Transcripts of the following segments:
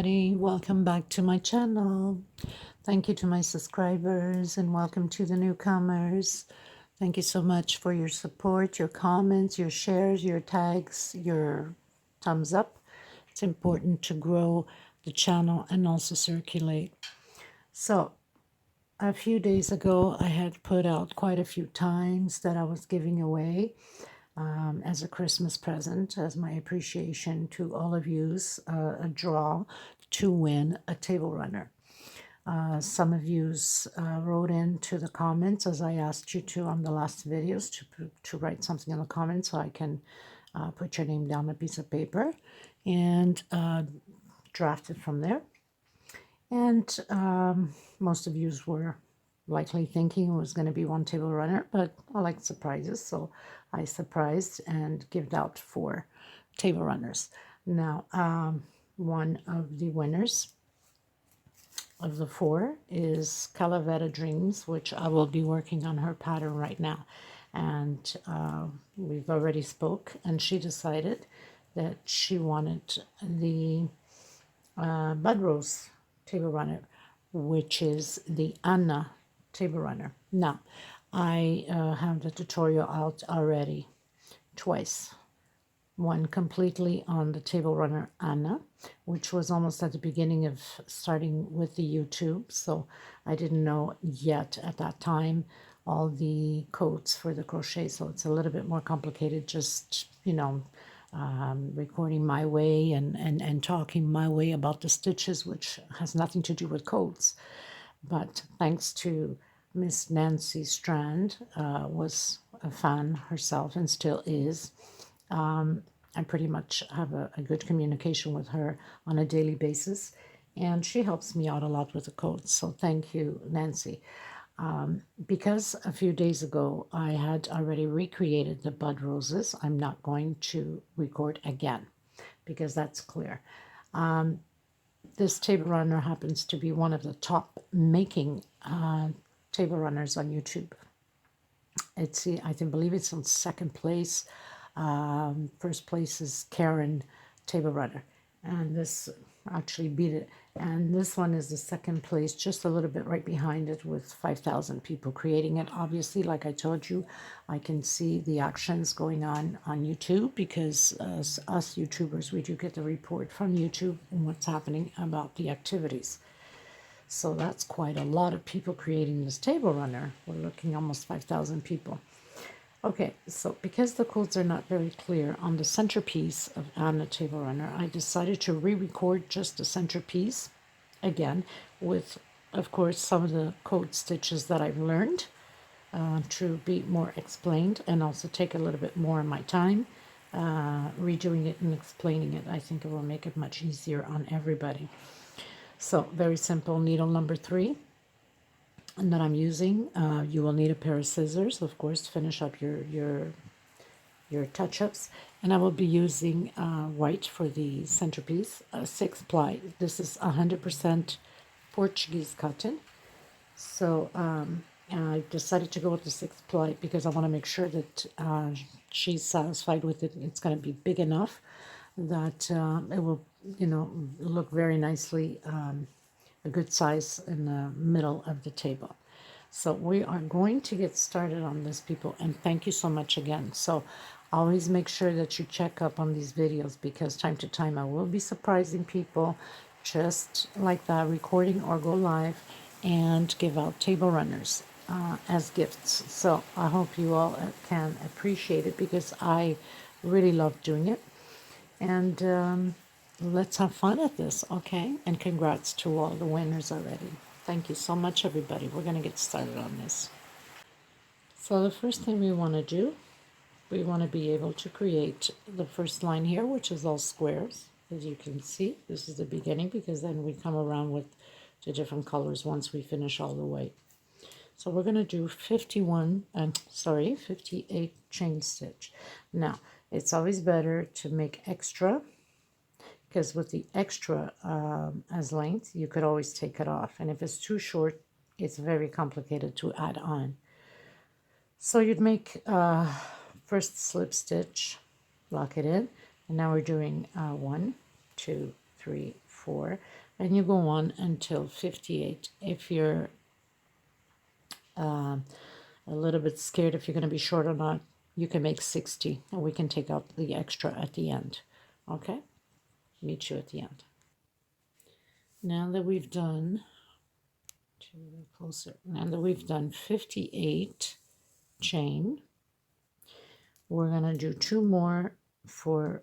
everybody, welcome back to my channel. Thank you to my subscribers and welcome to the newcomers. Thank you so much for your support, your comments, your shares, your tags, your thumbs up. It's important to grow the channel and also circulate. So a few days ago I had put out quite a few times that I was giving away as a Christmas present, as my appreciation to all of you's, a draw to win a table runner. Some of yous wrote into the comments, as I asked you to on the last videos, to write something in the comments so I can put your name down on a piece of paper and draft it from there. And most of yous were likely thinking it was going to be one table runner, but I like surprises, so I surprised and gave out 4 table runners. Now, one of the winners of the 4 is Calavera Dreams, which I will be working on her pattern right now. And we've already spoke, and she decided that she wanted the Bud Rose table runner, which is the Anna table runner. Now, I have the tutorial out already twice. One completely on the table runner Anna, which was almost at the beginning of starting with the YouTube, so I didn't know yet at that time all the codes for the crochet, so it's a little bit more complicated, just, recording my way and talking my way about the stitches, which has nothing to do with codes. But thanks to Miss Nancy Strand, was a fan herself and still is. I pretty much have a good communication with her on a daily basis, and she helps me out a lot with the codes. So thank you, Nancy. Because a few days ago I had already recreated the bud roses, I'm not going to record again because that's clear. This table runner happens to be one of the top making table runners on YouTube. I believe it's on second place. First place is Karen table runner, and this actually beat it. And this one is the second place, just a little bit right behind it, with 5,000 people creating it. Obviously, like I told you, I can see the actions going on YouTube because us YouTubers, we do get the report from YouTube and what's happening about the activities. So that's quite a lot of people creating this table runner. We're looking almost 5,000 people. Okay, so because the codes are not very clear on the centerpiece of Anna Table Runner, I decided to re-record just the centerpiece again with, of course, some of the code stitches that I've learned to be more explained and also take a little bit more of my time redoing it and explaining it. I think it will make it much easier on everybody. So very simple, needle number 3. And that I'm using. You will need a pair of scissors, of course, to finish up your touch-ups. And I will be using white for the centerpiece, 6 ply. This is 100% Portuguese cotton. So I decided to go with the 6 ply because I want to make sure that she's satisfied with it. It's going to be big enough that it will, look very nicely. A good size in the middle of the table. So we are going to get started on this, people, and thank you so much again. So always make sure that you check up on these videos because time to time I will be surprising people just like that, recording or go live and give out table runners as gifts. So I hope you all can appreciate it because I really love doing it. And let's have fun at this, okay? And congrats to all the winners already. Thank you so much, everybody. We're going to get started on this. So the first thing we want to do, we want to be able to create the first line here, which is all squares. As you can see, this is the beginning because then we come around with the different colors once we finish all the way. So we're going to do 58 chain stitch. Now, it's always better to make extra, because with the extra as length, you could always take it off. And if it's too short, it's very complicated to add on. So you'd make first slip stitch, lock it in, and now we're doing 1, 2, 3, 4, and you go on until 58. If you're a little bit scared if you're going to be short or not, you can make 60, and we can take out the extra at the end. Okay? Meet you at the end. Now that we've done, closer, now that we've done 58 chain, we're going to do 2 more for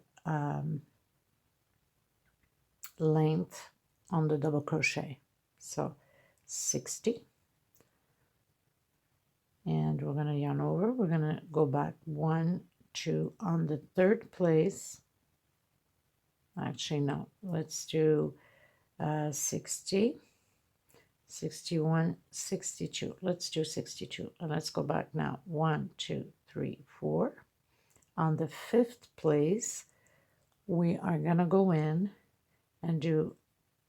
length on the double crochet. So 60, and we're going to yarn over. We're going to go back 1, 2 on the third place. Actually, no, let's do 60, 61, 62. Let's do 62, and let's go back now. 1, 2, 3, 4. On the 5th place, we are going to go in and do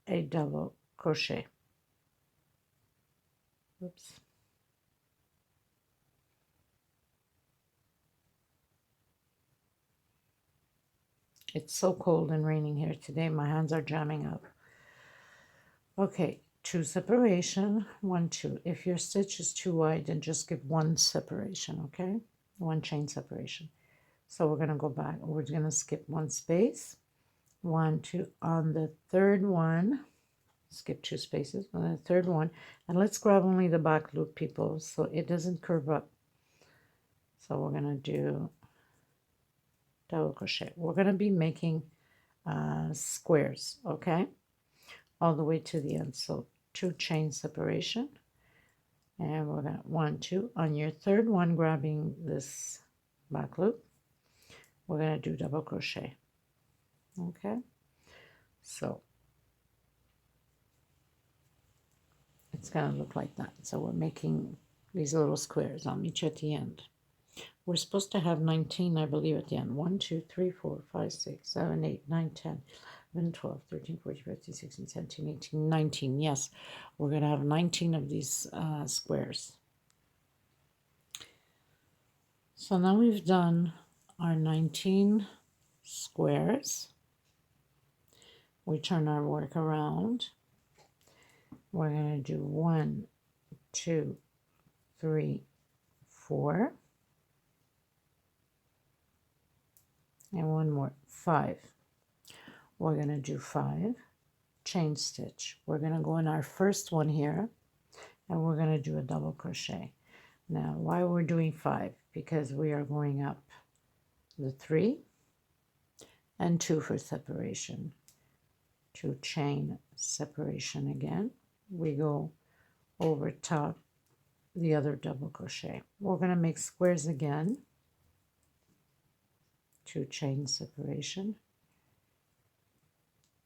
a double crochet. Oops. It's so cold and raining here today. My hands are jamming up. Okay, 2 separation, 1, 2. If your stitch is too wide, then just give 1 separation, okay? 1 chain separation. So we're going to go back. We're going to skip 1 space. 1, 2. On the third one, skip 2 spaces. On the third one, and let's grab only the back loop, people, so it doesn't curve up. So we're going to do double crochet. We're going to be making squares, okay, all the way to the end. So 2 chain separation, and we're going to 1, 2 on your third one, grabbing this back loop, we're going to do double crochet. Okay, so it's going to look like that. So we're making these little squares. I'll meet you at the end. We're supposed to have 19, I believe, at the end. 1, 2, 3, 4, 5, 6, 7, 8, 9, 10, 11, 12, 13, 14, 15, 16, 17, 18, 19. Yes, we're going to have 19 of these squares. So now we've done our 19 squares. We turn our work around. We're going to do 1, 2, 3, 4. And 1 more, 5. We're going to do 5 chain stitch. We're going to go in our first one here, and we're going to do a double crochet. Now, why we're doing 5? Because we are going up the 3 and 2 for separation. 2 chain separation again. We go over top the other double crochet. We're going to make squares again. 2 chain separation,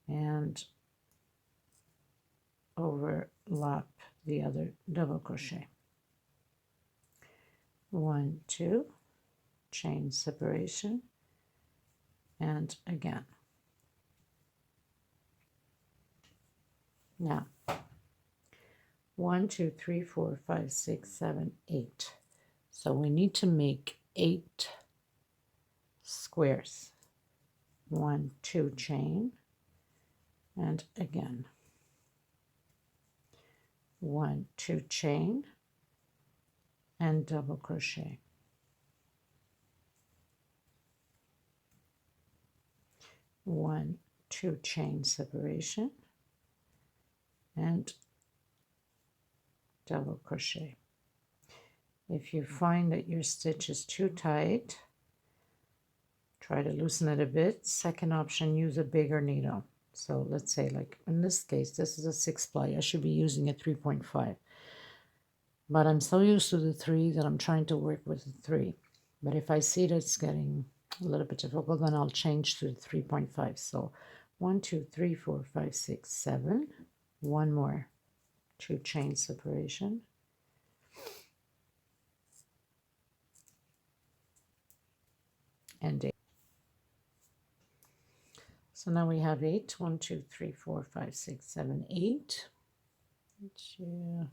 and overlap the other double crochet. 1, 2, chain separation, and again. Now 1, 2, 3, 4, 5, 6, 7, 8. So we need to make 8 squares. 1, 2 chain, and again 1, 2 chain, and double crochet. 1, 2 chain separation, and double crochet. If you find that your stitch is too tight, try to loosen it a bit. Second option, use a bigger needle. So let's say, like in this case, this is a 6 ply. I should be using a 3.5. But I'm so used to the 3 that I'm trying to work with the 3. But if I see that it's getting a little bit difficult, then I'll change to the 3.5. So 1, 2, 3, 4, 5, 6, 7. 1 more. 2 chain separation. And 8. So now we have 8. 1, 2, 3, 4, 5, 6, 7, 8. 2.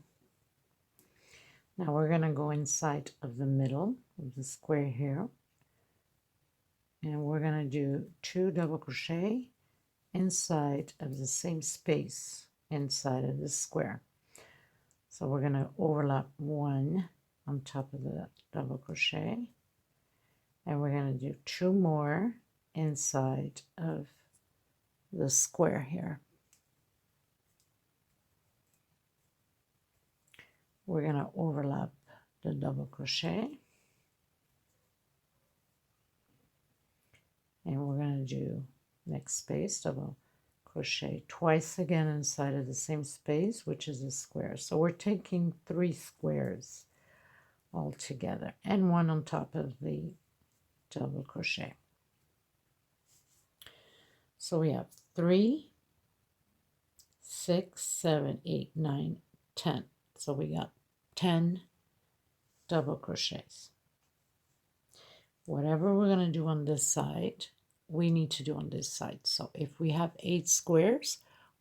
Now we're going to go inside of the middle of the square here. And we're going to do 2 double crochet inside of the same space inside of this square. So we're going to overlap one on top of the double crochet, and we're going to do 2 more inside of the square here. We're going to overlap the double crochet, and we're going to do next space double crochet twice again inside of the same space, which is a square. So we're taking 3 squares all together and one on top of the double crochet. So we have 3, 6, 7, 8, 9, 10. So we got 10 double crochets. Whatever we're going to do on this side, we need to do on this side. So if we have 8 squares,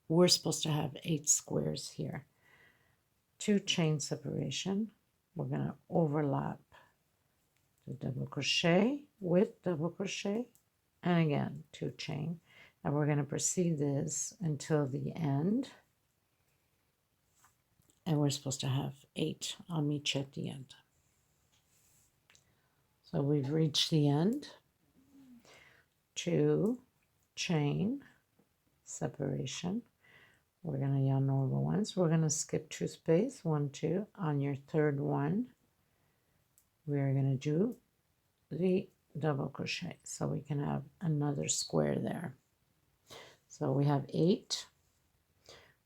we're supposed to have 8 squares here. 2 chain separation. We're going to overlap the double crochet with double crochet, and again 2 chain, and we're going to proceed this until the end, and we're supposed to have 8 on each at the end. So we've reached the end. 2 chain separation. We're going to yarn over once. We're going to skip 2 space, 1, 2. On your third one, we're going to do the double crochet so we can have another square there. So we have 8.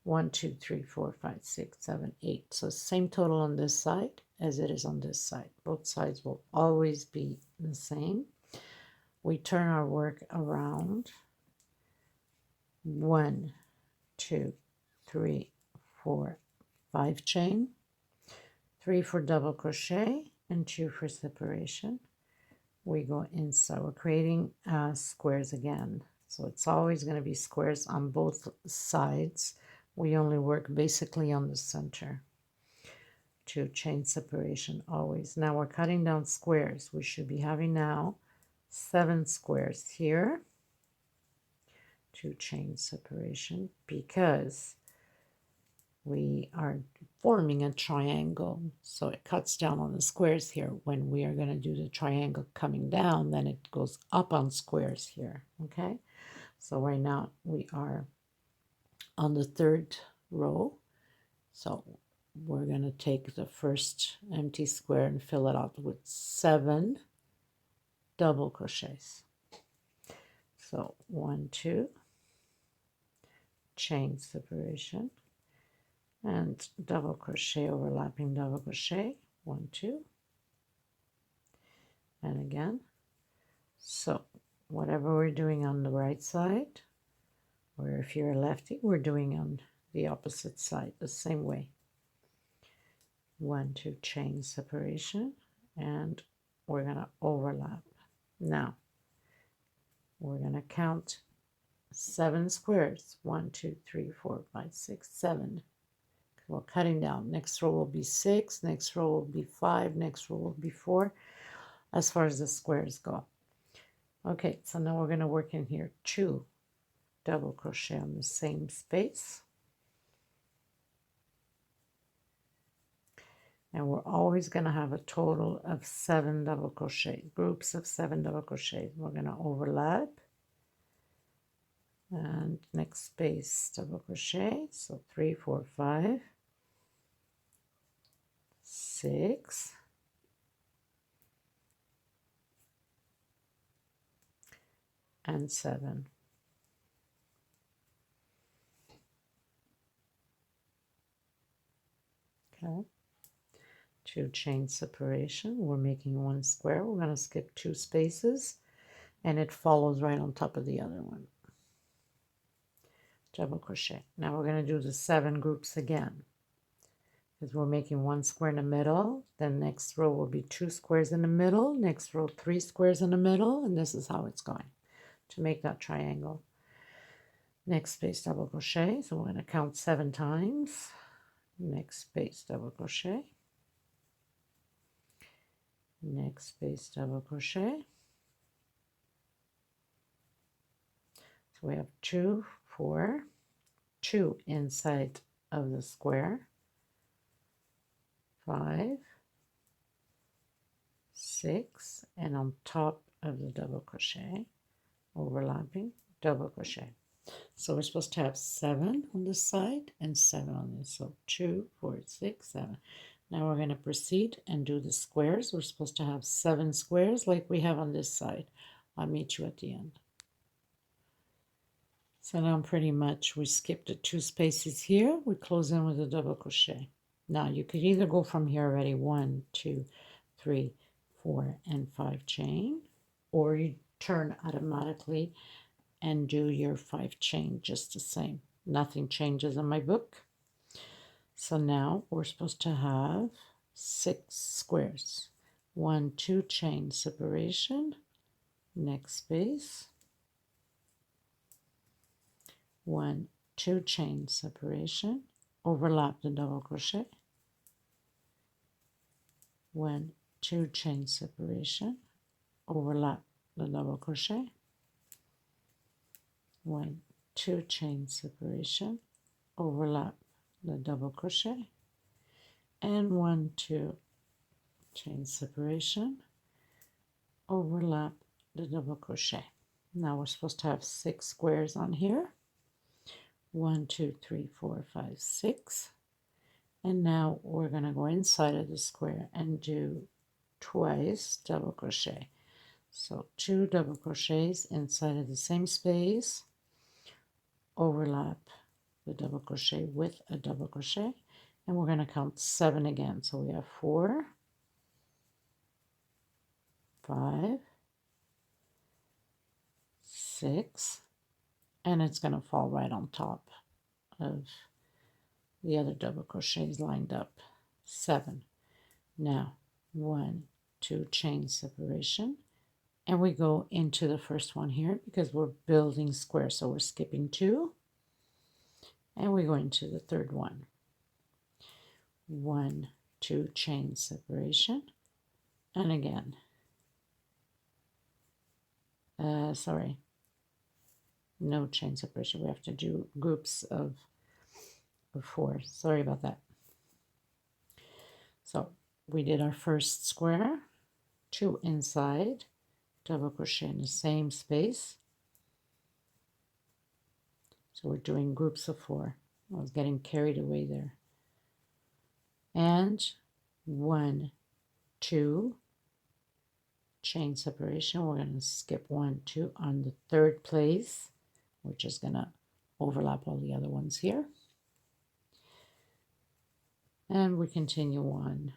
1, 2, 3, 4, 5, 6, 7, 8. So same total on this side as it is on this side. Both sides will always be the same. We turn our work around. 1, 2, 3, 4, 5 chain, 3 for double crochet and 2 for separation. We go inside. We're creating squares again. So it's always going to be squares on both sides. We only work basically on the center. 2 chain separation always. Now we're cutting down squares. We should be having now 7 squares here. 2 chain separation because we are forming a triangle, so it cuts down on the squares here. When we are going to do the triangle coming down, then it goes up on squares here. Okay, so right now we are on the 3rd row, so we're going to take the first empty square and fill it out with 7 double crochets. So 1, 2, chain separation, and double crochet, overlapping double crochet, 1, 2, and again. So whatever we're doing on the right side, or if you're a lefty, we're doing on the opposite side the same way. 1, 2 chain separation, and we're going to overlap. Now we're going to count 7 squares. 1, 2, 3, 4, 5, 6, 7. We're cutting down. Next row will be 6, next row will be 5, next row will be 4, as far as the squares go. Okay, so now we're going to work in here 2 double crochet on the same space. And we're always going to have a total of 7 double crochet, groups of 7 double crochets. We're going to overlap. And next space double crochet, so 3, 4, 5, 6, and 7. Okay, 2 chain separation. We're making 1 square. We're going to skip 2 spaces, and it follows right on top of the other one. Double crochet. Now we're going to do the 7 groups again, because we're making 1 square in the middle. Then next row will be 2 squares in the middle, next row 3 squares in the middle, and this is how it's going to make that triangle. Next space double crochet, so we're going to count 7 times. Next space double crochet, next space double crochet. So we have 2, 4, 2 inside of the square, 5, 6, and on top of the double crochet, overlapping, double crochet. So we're supposed to have 7 on this side and 7 on this. So 2, 4, 6, 7. Now we're going to proceed and do the squares. We're supposed to have 7 squares like we have on this side. I'll meet you at the end. So now pretty much we skipped the 2 spaces here. We close in with a double crochet. Now you could either go from here already 1, 2, 3, 4, and 5 chain, or you turn automatically and do your 5 chain just the same. Nothing changes in my book. So now we're supposed to have 6 squares. 1, 2 chain separation, next space, 1, 2 chain separation, overlap the double crochet, 1, 2 chain separation, overlap the double crochet, 1, 2 chain separation, overlap the double crochet, and 1, 2 chain separation, overlap the double crochet. Now we're supposed to have 6 squares on here. 1, 2, 3, 4, 5, 6. And now we're going to go inside of the square and do twice double crochet. So 2 double crochets inside of the same space, overlap the double crochet with a double crochet, and we're going to count 7 again. So we have 4, 5, 6, and it's going to fall right on top of the other double crochets lined up. 7. Now 1, 2 chain separation, and we go into the first one here because we're building squares, so we're skipping 2, and we go into the third one. 1, 2 chain separation, and again, no chain separation. We have to do groups of 4. Sorry about that. So we did our first square, 2 inside, double crochet in the same space. So we're doing groups of 4. I was getting carried away there. And 1, 2 chain separation. We're going to skip 1, 2 on the third place, which is going to overlap all the other ones here. And we continue on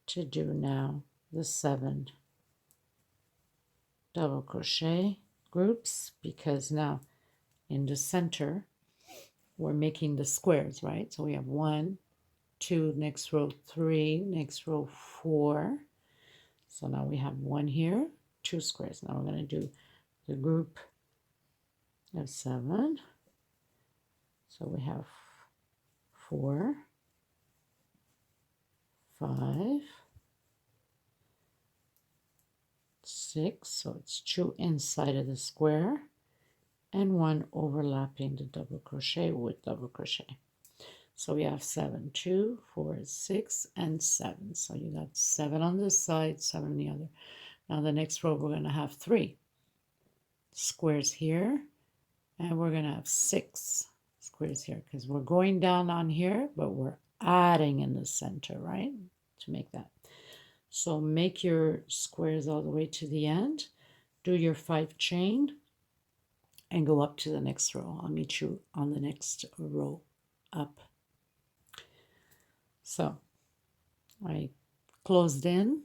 to do now the 7 double crochet groups, because now in the center we're making the squares, right? So we have 1, 2, next row 3, next row 4. So now we have 1 here, 2 squares. Now we're going to do the group of 7. So we have 4, 5, 6, so it's 2 inside of the square, and 1 overlapping the double crochet with double crochet. So we have 7, 2, 4, 6, and 7. So you got 7 on this side, 7 on the other. Now the next row we're going to have 3 squares here, and we're going to have 6 squares here, because we're going down on here, but we're adding in the center, right, to make that. So make your squares all the way to the end, do your 5 chain, and go up to the next row. I'll meet you on the next row up. So I closed in,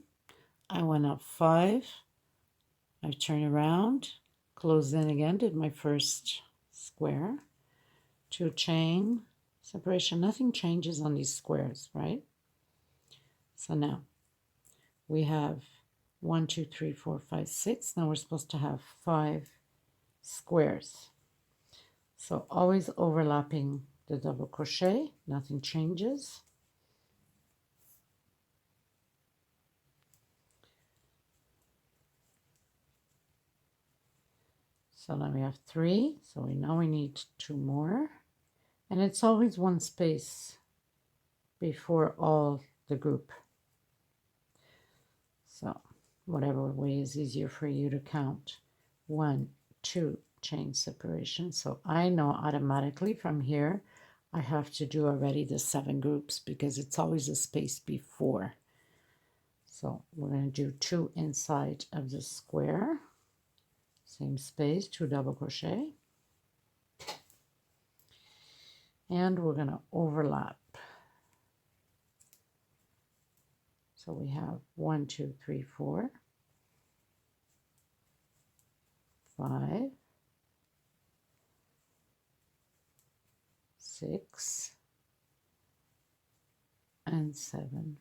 I went up 5, I turned around, closed in again, did my first square, 2 chain separation. Nothing changes on these squares, right? So now we have 1, 2, 3, 4, 5, 6. Now we're supposed to have 5 squares. So always overlapping the double crochet, nothing changes. So now we have 3, so now we need 2 more, and it's always one space before all the group. So whatever way is easier for you to count. 1, 2, chain separation. So I know automatically from here I have to do already the 7 groups because it's always a space before. So we're going to do 2 inside of the square, same space, 2 double crochet, and we're going to overlap. So we have 1, 2, 3, 4, 5, 6, and 7.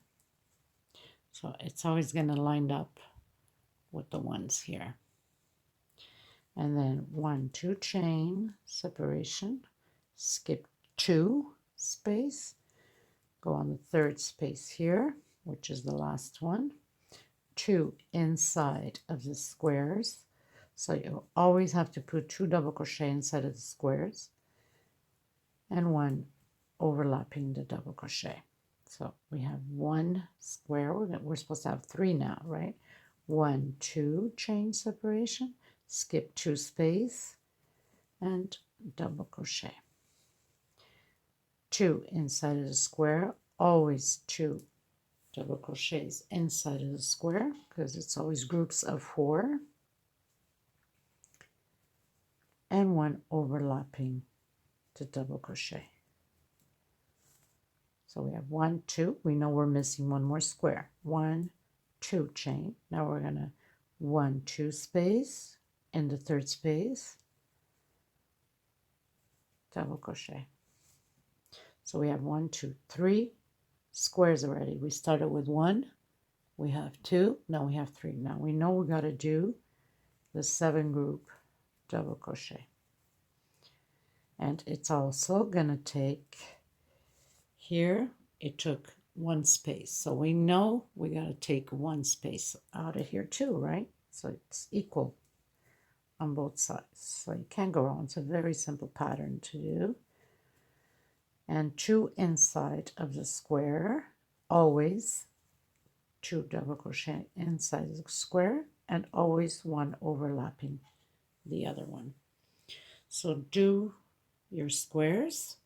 So it's always going to line up with the ones here. And then 1, 2 chain separation, skip 2 space, go on the 3rd space here, which is the last one, 2 inside of the squares. So you always have to put 2 double crochet inside of the squares and 1 overlapping the double crochet. So we have 1 square. We're supposed to have 3 now, right? 1, 2 chain separation, skip 2 space, and double crochet. 2 inside of the square, always 2 double crochets inside of the square because it's always groups of 4, and 1 overlapping the double crochet. So we have 1, 2. We know we're missing 1 more square. 1, 2 chain. Now we're going to 1, 2 space in the 3rd space, double crochet. So we have 1, 2, 3 squares already. We started with 1, we have 2, now we have 3. Now we know we got to do the 7 group double crochet. And it's also going to take, here it took 1 space. So we know we got to take 1 space out of here too, right? So it's equal on both sides. So you can't go wrong. It's a very simple pattern to do. And 2 inside of the square, always 2 double crochet inside the square, and always 1 overlapping the other one. So do your squares,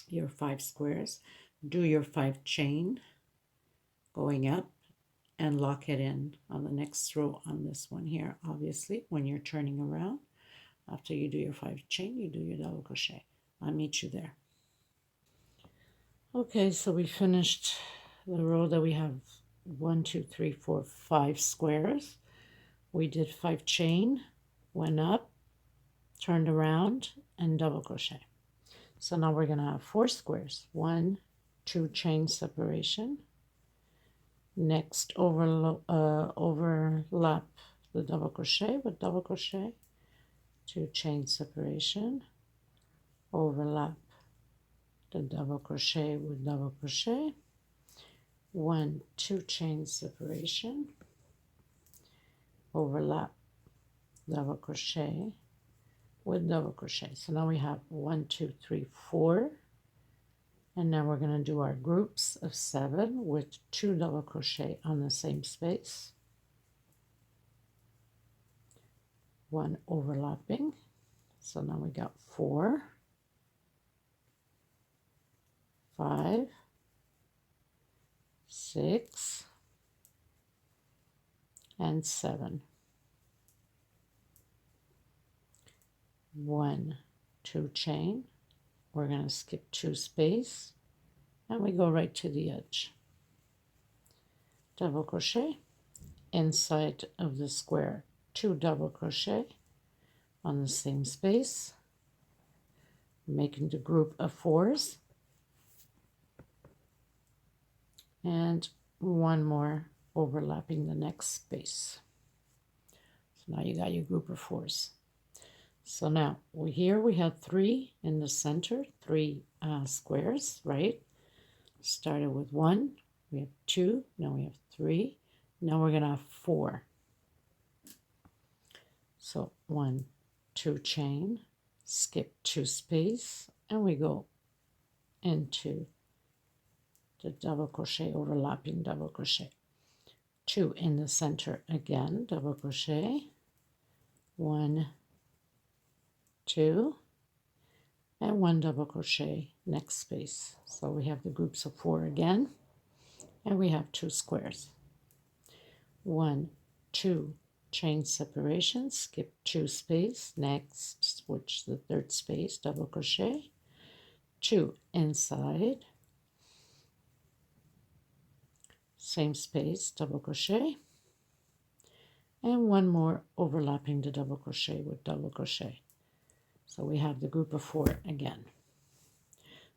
your 5 squares, do your 5 chain going up, and lock it in on the next row on this one here. Obviously, when you're turning around, after you do your 5 chain, you do your double crochet. I'll meet you there. Okay, so we finished the row that we have 1, 2, 3, 4, 5 squares. We did 5 chain, went up, turned around, and double crochet. So now we're going to have 4 squares. 1, 2 chain separation. Next, overlap the double crochet with double crochet. 2 chain separation. Overlap the double crochet with double crochet. 1, 2 chain separation. Overlap double crochet with double crochet. So now we have 1, 2, 3, 4. And now we're going to do our groups of 7 with 2 double crochet on the same space. 1 overlapping. So now we got 4, 5, 6, and 7. 1, 2 chain. We're going to skip 2 space, and we go right to the edge. Double crochet inside of the square, 2 double crochet on the same space, making the group of 4s, and 1 more overlapping the next space. So now you got your group of 4s. So now here we have 3 in the center, 3 squares, right? Started with 1, we have 2, now we have 3, now we're going to have 4. So 1, 2 chain, skip 2 space, and we go into the double crochet, overlapping double crochet. 2 in the center again, double crochet, 1, 2, and 1 double crochet next space. So we have the groups of 4 again, and we have 2 squares. 1, 2 chain separation, skip 2 space, next switch the third space, double crochet, 2 inside, same space, double crochet, and 1 more overlapping the double crochet with double crochet. So we have the group of 4 again.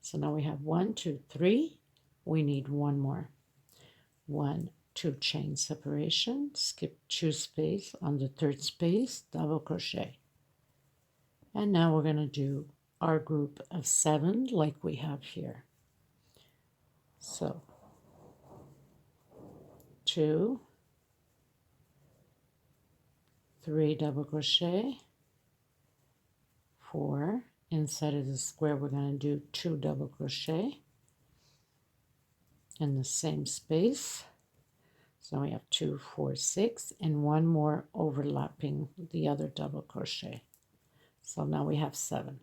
So now we have 1, 2, 3. We need 1 more. 1, 2 chain separation, skip 2 space on the third space, double crochet. And now we're going to do our group of 7 like we have here. So 2, 3 double crochet, 4, inside of the square we're going to do 2 double crochet in the same space. So we have 2, 4, 6, and 1 more overlapping the other double crochet. So now we have 7.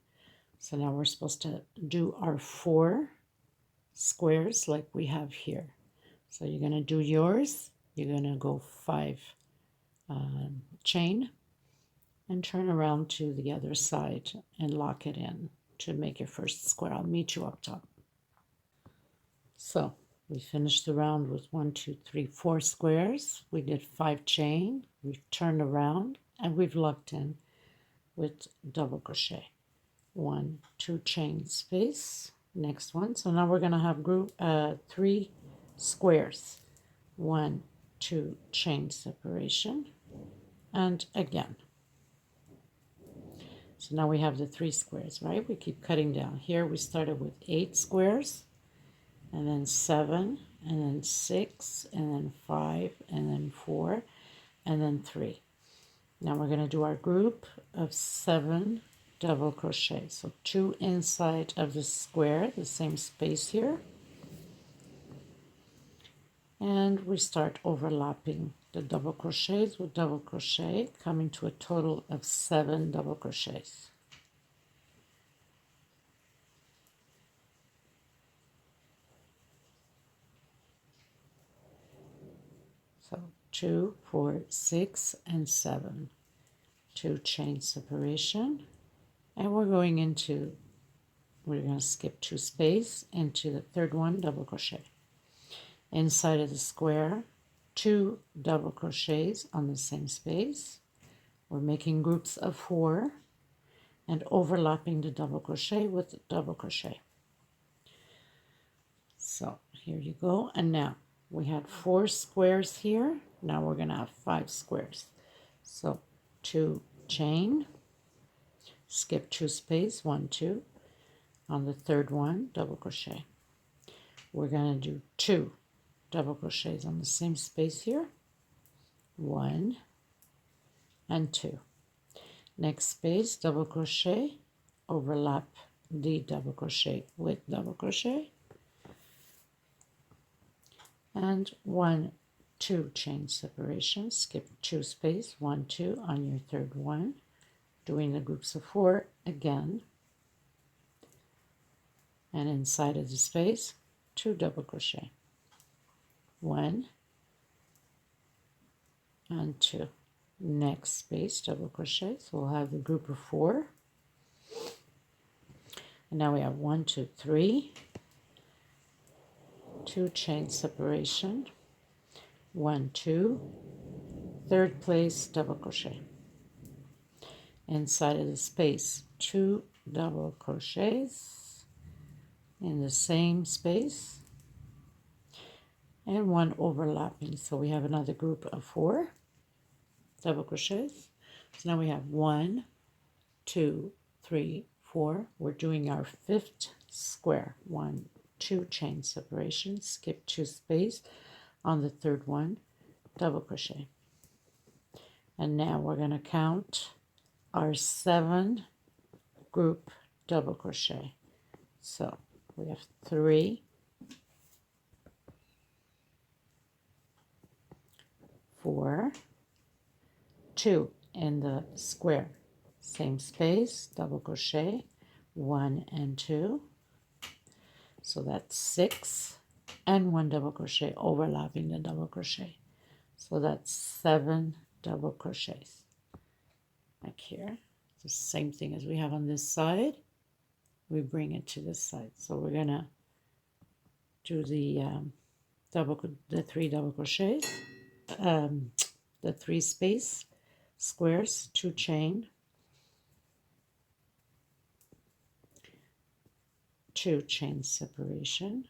So now we're supposed to do our 4 squares like we have here. So you're going to do yours. You're going to go 5 chain and turn around to the other side and lock it in to make your first square. I'll meet you up top. So we finished the round with 1, 2, 3, 4 squares. We did 5 chain. We've turned around and we've locked in with double crochet. 1, 2 chain space. Next one. So now we're going to have group 3 squares. 1, 2 chain separation, and again. So now we have the 3 squares, right? We keep cutting down. Here we started with 8 squares, and then 7, and then 6, and then 5, and then 4, and then 3. Now we're going to do our group of 7 double crochet. So 2 inside of the square, the same space here. And we start overlapping the double crochets with double crochet, coming to a total of 7 double crochets. So 2, 4, 6, and 7. 2 chain separation. And we're going to skip 2 space into the third one, double crochet. Inside of the square, 2 double crochets on the same space. We're making groups of 4 and overlapping the double crochet with double crochet. So here you go. And now we had 4 squares here. Now we're going to have 5 squares. So 2 chain, skip 2 space, 1, 2. On the third one, double crochet. We're going to do 2 double crochets on the same space here. 1 and 2. Next space, double crochet, overlap the double crochet with double crochet, and 1, 2 chain separation, skip 2 space, 1, 2 on your third one, doing the groups of 4 again, and inside of the space, 2 double crochet, 1 and 2. Next space, double crochet. So we'll have the group of 4. And now we have 1, 2, 3, 2 chain separation, 1, 2, third place double crochet. Inside of the space, 2 double crochets in the same space, and 1 overlapping. So we have another group of 4 double crochets. So now we have 1, 2, 3, 4. We're doing our 5th square. 1, 2 chain separation, skip 2 space on the third one, double crochet. And now we're going to count our 7 group double crochet. So we have 3, 4, 2 in the square, same space, double crochet, 1 and 2, so that's 6, and 1 double crochet overlapping the double crochet, so that's 7 double crochets. Like here, it's the same thing as we have on this side, we bring it to this side. So we're gonna do the 3 double crochets, the 3 space squares, 2 chain, 2 chain separation,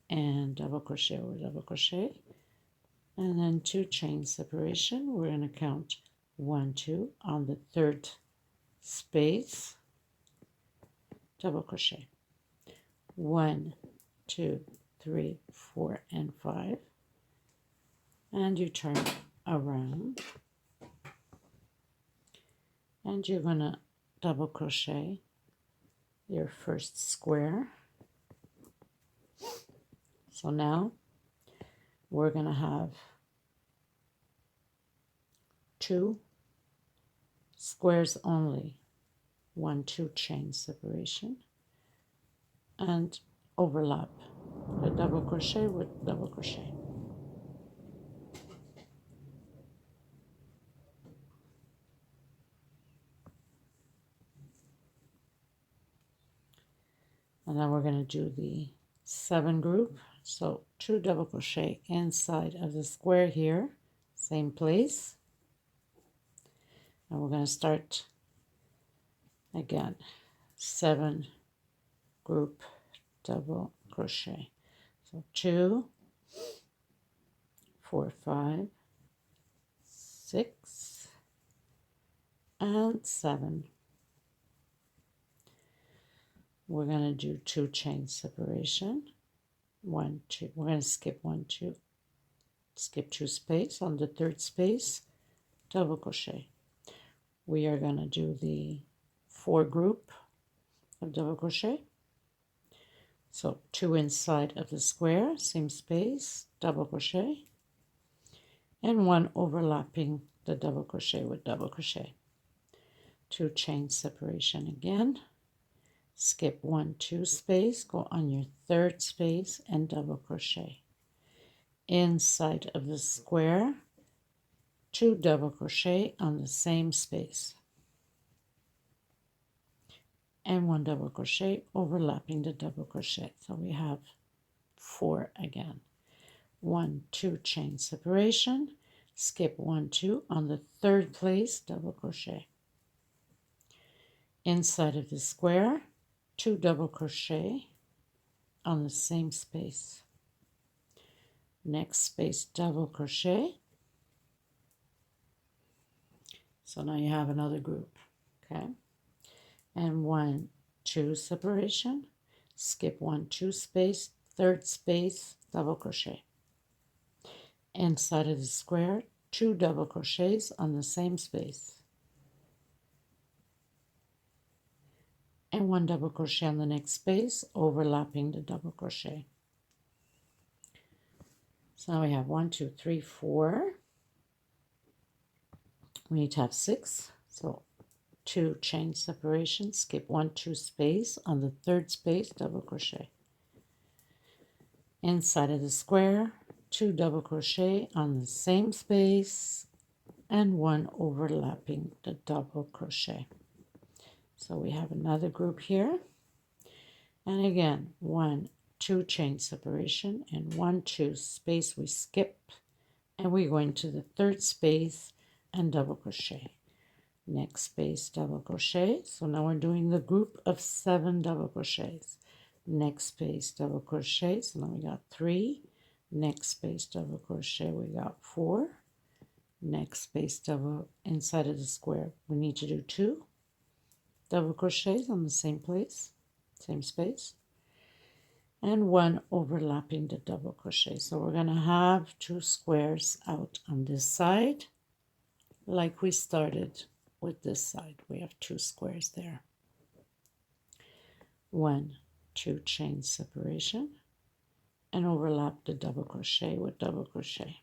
and double crochet over double crochet, and then 2 chain separation. We're going to count 1, 2 on the 3rd space, double crochet, 1, 2, 3, 4, and 5, and you turn around, and you're going to double crochet your first square. So now we're going to have 2 squares only, 1, 2 chain separation, and overlap the double crochet with double crochet. And then we're going to do the 7 group. So 2 double crochet inside of the square here, same place. And we're going to start again, 7 group double crochet. So 2, 4, 5, 6, and 7. We're going to do 2 chain separation, 1, 2. We're going to skip 1, 2, skip 2 space. On the 3rd space, double crochet. We are going to do the 4 group of double crochet. So 2 inside of the square, same space, double crochet, and 1 overlapping the double crochet with double crochet. 2 chain separation again. Skip 1, 2 space, go on your 3rd space and double crochet. Inside of the square, 2 double crochet on the same space, and 1 double crochet overlapping the double crochet. So we have 4 again. 1, 2 chain separation, skip 1, 2 on the 3rd place, double crochet. Inside of the square, 2 double crochet on the same space. Next space, double crochet. So now you have another group, okay? And 1, 2 separation, skip 1, 2 space, 3rd space, double crochet. Inside of the square, 2 double crochets on the same space, and 1 double crochet on the next space, overlapping the double crochet. So now we have 1, 2, 3, 4. We need to have 6. So 2 chain separation, skip 1, 2 space, on the 3rd space, double crochet. Inside of the square, 2 double crochet on the same space, and 1 overlapping the double crochet. So we have another group here, and again 1, 2 chain separation, and 1, 2 space we skip, and we go into the 3rd space and double crochet. Next space, double crochet. So now we're doing the group of 7 double crochets. Next space, double crochet. So now we got 3. Next space, double crochet, we got 4. Next space, double inside of the square, we need to do 2 double crochets on the same place, same space, and 1 overlapping the double crochet. So we're going to have 2 squares out on this side, like we started with this side. We have 2 squares there. 1, 2 chain separation, and overlap the double crochet with double crochet.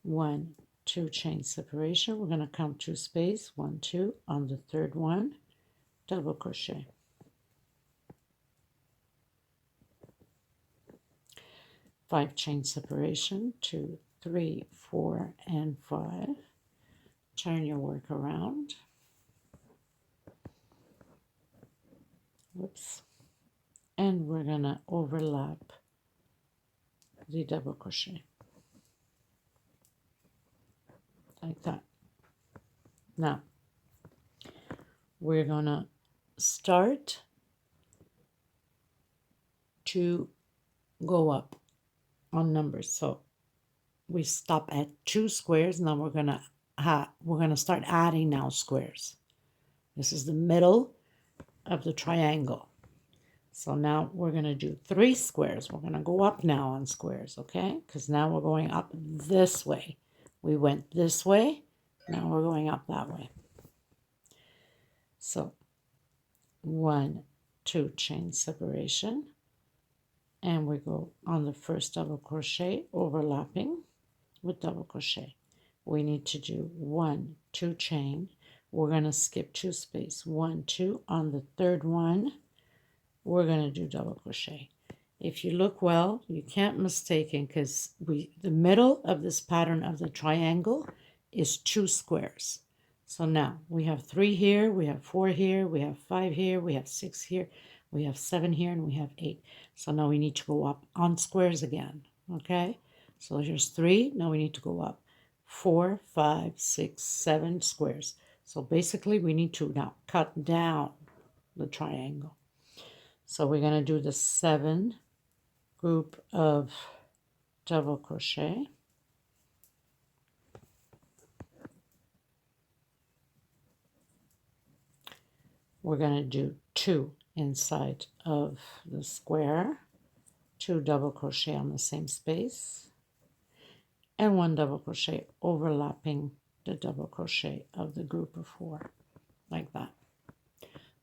1, 2 chain separation. We're going to count 2 space, 1, 2. On the third one, double crochet. 5 chain separation, 2, 3, 4, and 5. Turn your work around. Whoops. And we're going to overlap the double crochet. Like that. Now, we're going to start to go up on numbers. So we stop at 2 squares. Now we're going to start adding now squares. This is the middle of the triangle. So now we're going to do 3 squares. We're going to go up now on squares, okay? Because now we're going up this way. We went this way. Now we're going up that way. So 1, 2 chain separation. And we go on the first double crochet, overlapping with double crochet. We need to do 1, 2 chain. We're going to skip 2 space. 1, 2. On the third one, we're going to do double crochet. If you look well, you can't mistake it, because the middle of this pattern of the triangle is 2 squares. So now we have 3 here, we have 4 here, we have 5 here, we have 6 here, we have 7 here, and we have 8. So now we need to go up on squares again, okay? So here's 3, now we need to go up 4, 5, 6, 7 squares. So basically we need to now cut down the triangle. So we're going to do the 7 group of double crochet. We're going to do 2 inside of the square, 2 double crochet on the same space, and 1 double crochet overlapping the double crochet of the group of 4, like that.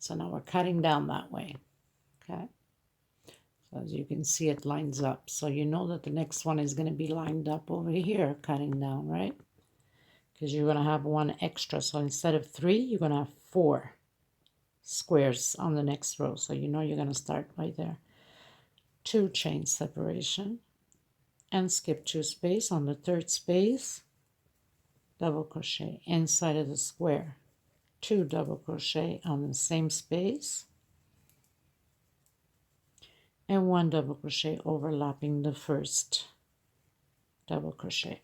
So now we're cutting down that way, okay? So as you can see, it lines up. So you know that the next one is going to be lined up over here, cutting down, right? Because you're going to have 1 extra. So instead of 3, you're going to have 4 squares on the next row. So you know you're going to start right there. 2 chain separation, and skip 2 space. On the third space, double crochet inside of the square, 2 double crochet on the same space, and 1 double crochet overlapping the first double crochet.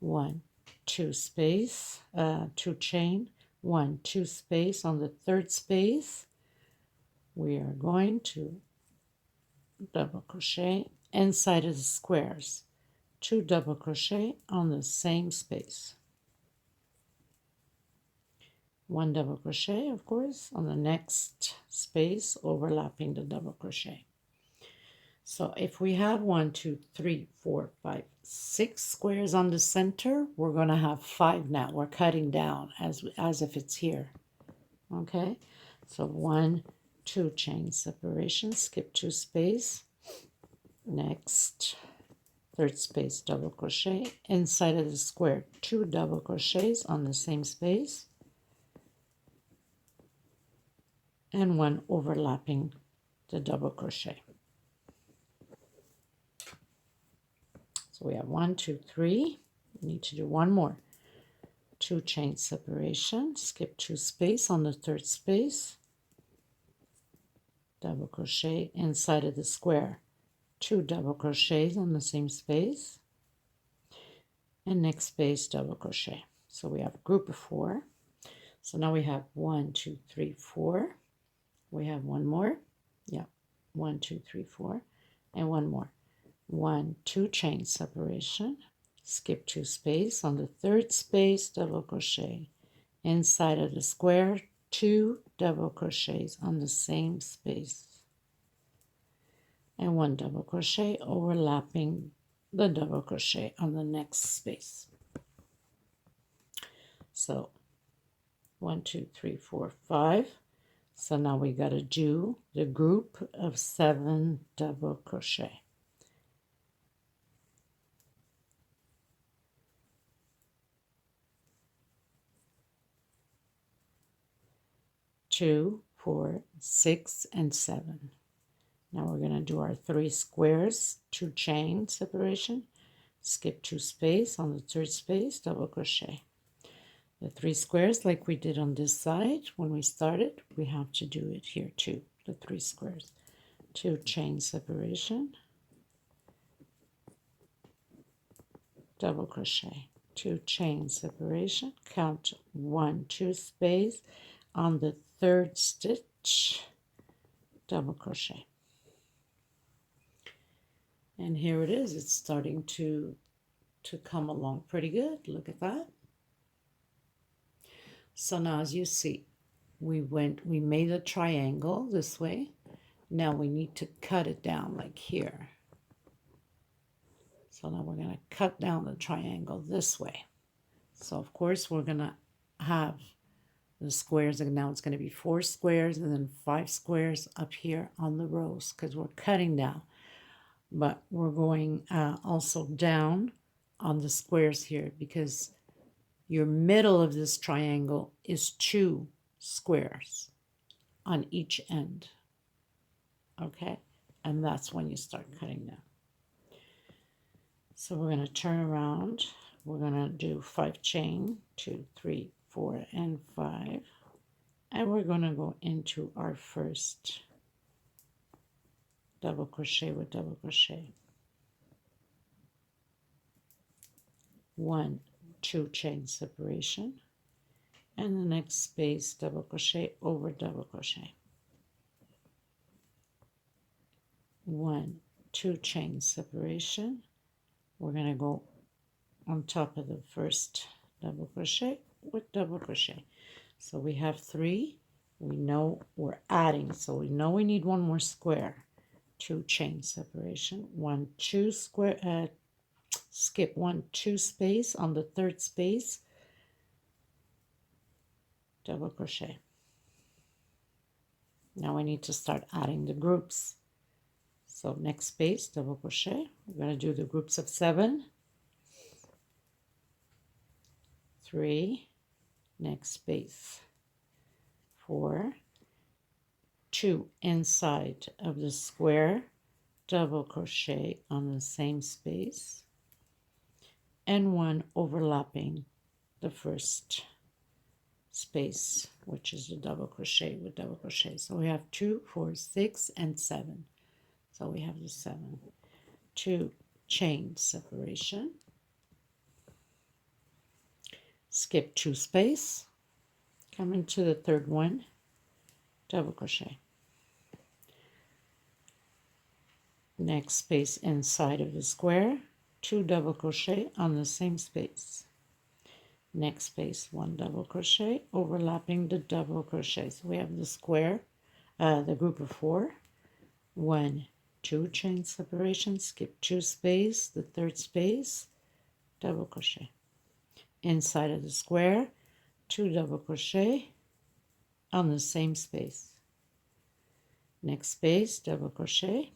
1, 2 space, 2 chain, 1, 2 space. On the third space, we are going to double crochet inside of the squares, 2 double crochet on the same space, 1 double crochet, of course, on the next space, overlapping the double crochet. So if we have 1, 2, 3, 4, 5, 6 squares on the center, we're going to have 5 now. We're cutting down as if it's here, okay? So 1, 2 chain separation, skip 2 space, next third space double crochet inside of the square, 2 double crochets on the same space, and 1 overlapping the double crochet. So we have 1, 2, 3. We need to do 1 more. 2 chain separation, skip 2 space. On the third space, double crochet inside of the square, 2 double crochets on the same space, and next space double crochet. So we have a group of 4. So now we have 1, 2, 3, 4. We have 1 more. Yeah, 1, 2, 3, 4, and 1 more. 1, 2 chain separation, skip 2 space. On the third space, double crochet inside of the square, 2 double crochets on the same space, and 1 double crochet overlapping the double crochet on the next space. So 1, 2, 3, 4, 5. So now we got to do the group of 7 double crochet. 2, 4, 6, and 7. Now we're going to do our 3 squares, 2 chain separation, skip 2 space on the 3rd space, double crochet. The 3 squares like we did on this side when we started, we have to do it here too, the 3 squares. 2 chain separation, double crochet. 2 chain separation, count 1, 2 space on the 3rd stitch, double crochet. And here it is. It's starting to come along pretty good. Look at that. So now as you see, we made a triangle this way. Now we need to cut it down like here. So now we're going to cut down the triangle this way. So of course we're going to have the squares, and now it's going to be 4 squares and then 5 squares up here on the rows because we're cutting down. But we're going also down on the squares here because your middle of this triangle is 2 squares on each end. Okay? And that's when you start cutting down. So we're going to turn around. We're going to do 5 chain, 2, 3, 4, and 5. And we're going to go into our first double crochet with double crochet. 1, 2 chain separation. And the next space, double crochet over double crochet. 1, 2 chain separation. We're going to go on top of the first double crochet with double crochet. So we have 3. We know we're adding, so we know we need 1 more square. 2 chain separation, 1, 2 square, skip 1, 2 space on the 3rd space, double crochet. Now we need to start adding the groups. So next space, double crochet. We're going to do the groups of 7, 3, next space, 4, 2 inside of the square, double crochet on the same space, and 1 overlapping the first space, which is the double crochet with double crochet. So we have 2, 4, 6, and 7. So we have the 7. 2 chain separation, skip 2 space, come into the 3rd one, double crochet. Next space inside of the square, 2 double crochet on the same space. Next space, 1 double crochet overlapping the double crochet. So we have the square, the group of 4, 1, 2 chain separation, skip 2 space, the 3rd space, double crochet. Inside of the square, 2 double crochet on the same space. Next space, double crochet,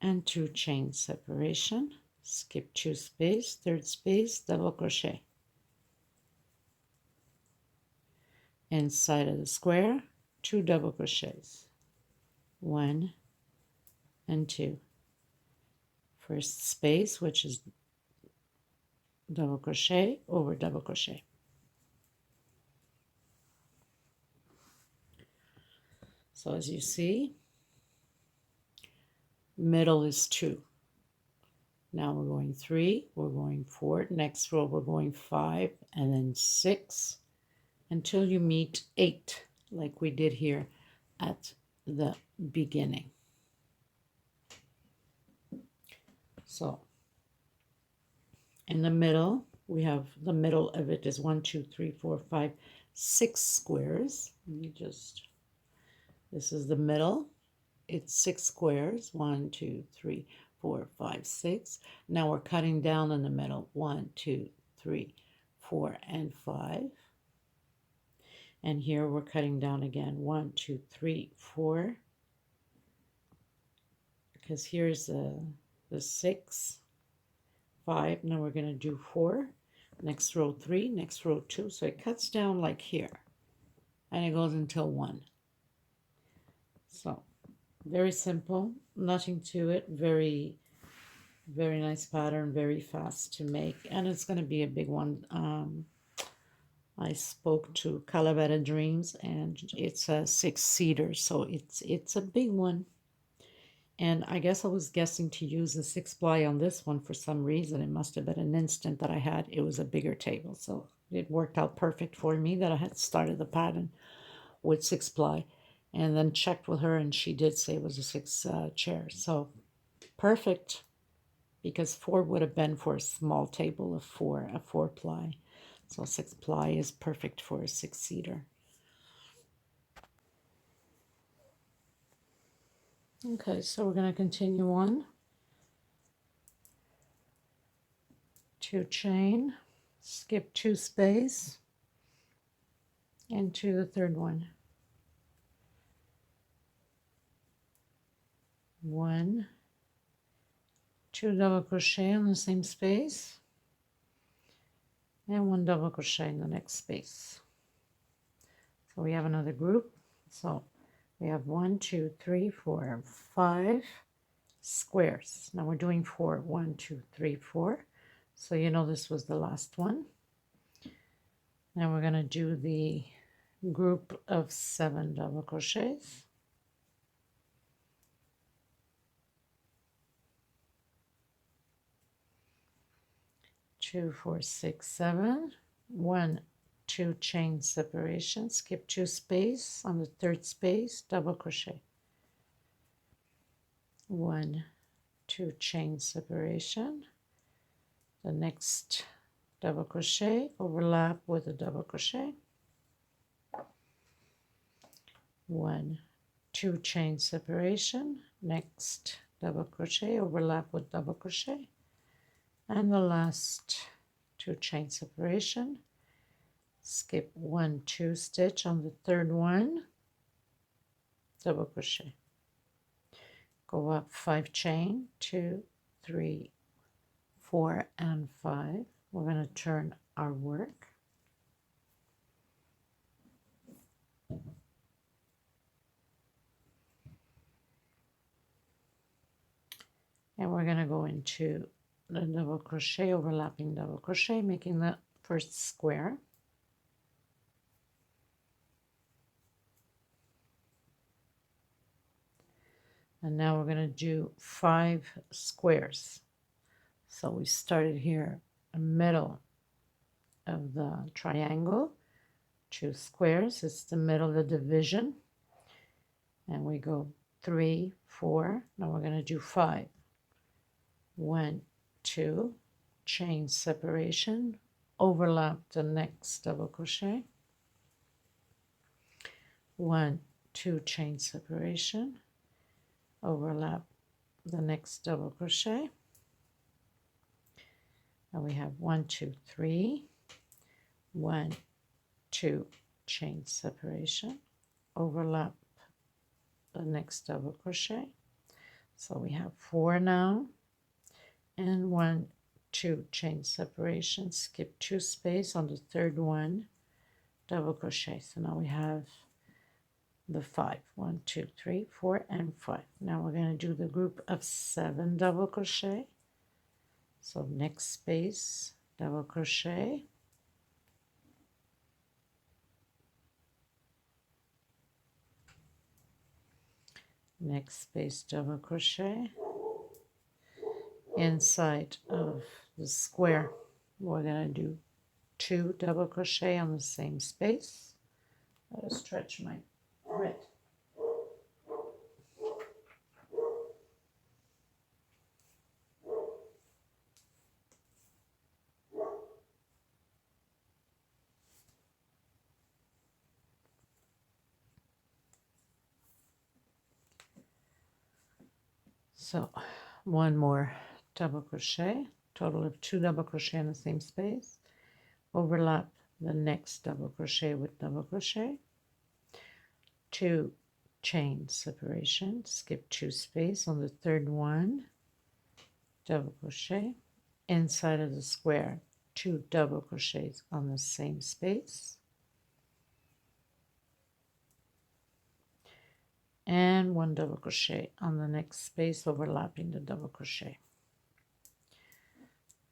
and 2 chain separation, skip 2 space, 3rd space, double crochet. Inside of the square, 2 double crochets, 1 and 2. First space, which is double crochet over double crochet. So as you see, middle is 2. Now we're going 3, we're going 4, next row we're going 5, and then 6, until you meet 8, like we did here at the beginning. So in the middle, we have the middle of it is 1, 2, 3, 4, 5, 6 squares. Let me just, this is the middle. It's 6 squares, 1, 2, 3, 4, 5, 6. Now we're cutting down in the middle, 1, 2, 3, 4, and 5. And here we're cutting down again 1, 2, 3, 4, because here's the 6, 5. Now we're going to do 4. Next row 3, next row 2. So it cuts down like here, and it goes until 1. So very simple, nothing to it. Very, very nice pattern, very fast to make, and it's going to be a big one. I spoke to Calavera Dreams, and it's a 6-seater, so it's a big one. And I guess I was guessing to use a 6-ply on this one for some reason. It must have been an instant that I had. It was a bigger table, so it worked out perfect for me that I had started the pattern with 6-ply, and then checked with her, and she did say it was a 6 chair. So perfect, because 4 would have been for a small table of 4, a 4-ply. So 6-ply is perfect for a 6-seater. Okay, so we're going to continue on. 2 chain, skip 2 space, into the third one. 1, 2 double crochet on the same space, and 1 double crochet in the next space. So we have another group. So we have 1, 2, 3, 4, 5 squares. Now we're doing 4. 1, 2, 3, 4. So you know this was the last one. Now we're going to do the group of 7 double crochets. 2, 4, 6, 7. 1, 2 chain separation, skip 2 space, on the third space double crochet. 1, 2 chain separation, the next double crochet, overlap with a double crochet. 1, 2 chain separation, next double crochet, overlap with double crochet, and the last 2 chain separation, skip 1, 2 stitch on the third one, double crochet, go up 5 chain, 2, 3, 4, and 5. We're going to turn our work. And we're going to go into the double crochet, overlapping double crochet, making the first square. And now we're going to do 5 squares. So we started here in the middle of the triangle, 2 squares, it's the middle of the division, and we go 3, 4, now we're going to do 5. 1, 2, chain separation, overlap the next double crochet, 1, 2 chain separation, overlap the next double crochet, and we have 1, 2, 3, 1, 2 chain separation, overlap the next double crochet. So we have 4 now, and 1, 2 chain separation, skip 2 space on the third one, double crochet. So now we have the 5. 1, 2, 3, 4, and 5. Now we're going to do the group of 7 double crochet. So next space, double crochet, next space, double crochet, inside of the square we're going to do 2 double crochet on the same space. I'll stretch my thread. So 1 more double crochet, total of 2 double crochet in the same space, overlap the next double crochet with double crochet, 2 chain separation, skip 2 space on the third one, double crochet, inside of the square 2 double crochets on the same space, and 1 double crochet on the next space overlapping the double crochet,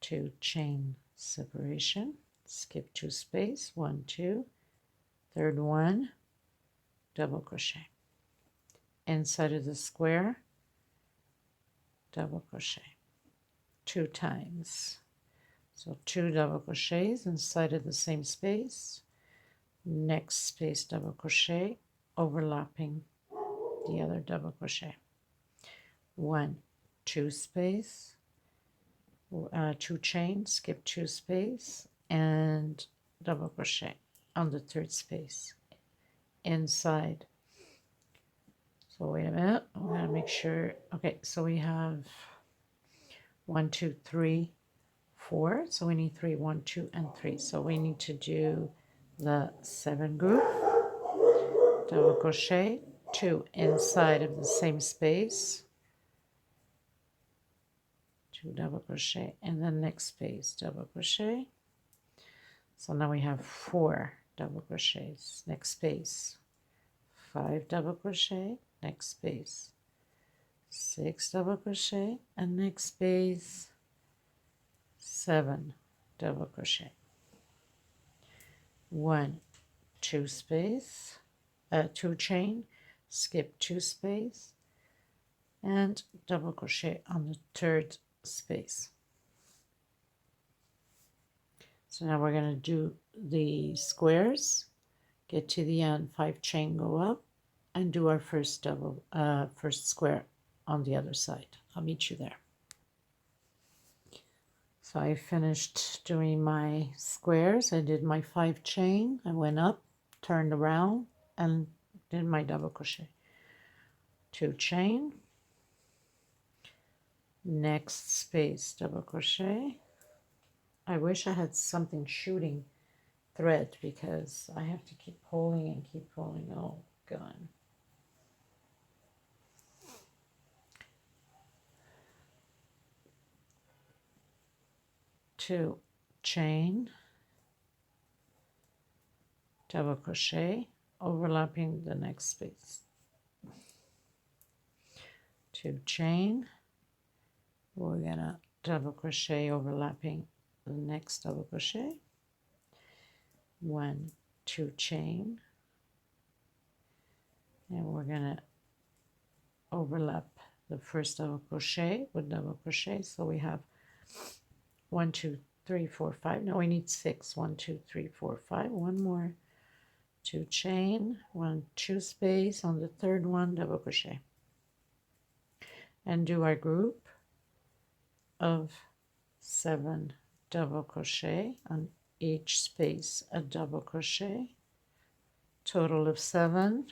2 chain separation, skip 2 space, 1 2, third one, double crochet, inside of the square, double crochet 2 times. So 2 double crochets inside of the same space, next space double crochet, overlapping the other double crochet, 1 2 space, 2 chain, skip 2 space, and double crochet on the third space inside. So wait a minute, I'm going to make sure. Okay, so we have 1 2 3 4, so we need 3 1 2 and 3. So we need to do the 7 group, double crochet, 2 inside of the same space, 2 double crochet in the next space, double crochet. So now we have 4 double crochets, next space, 5 double crochet, next space, 6 double crochet, and next space, 7 double crochet, 1 2 space, 2 chain, skip 2 space, and double crochet on the third space. So now we're going to do the squares, get to the end, 5 chain, go up, and do our first square on the other side. I'll meet you there. So I finished doing my squares. I did my 5 chain. I went up, turned around, and did my double crochet. 2 chain, next space double crochet. I wish I had something shooting thread because I have to keep pulling and keep pulling. Oh God. Two chain, double crochet, overlapping the next space. 2 chain, we're gonna double crochet overlapping the next double crochet, 1 2 chain, and we're gonna overlap the first double crochet with double crochet. So we have 1 2 3 4 5. Now we need 6. 1 2 3 4 5. One more, 2 chain, 1 2 space on the third one, double crochet, and do our group of 7 double crochet on each space, a double crochet, total of 7,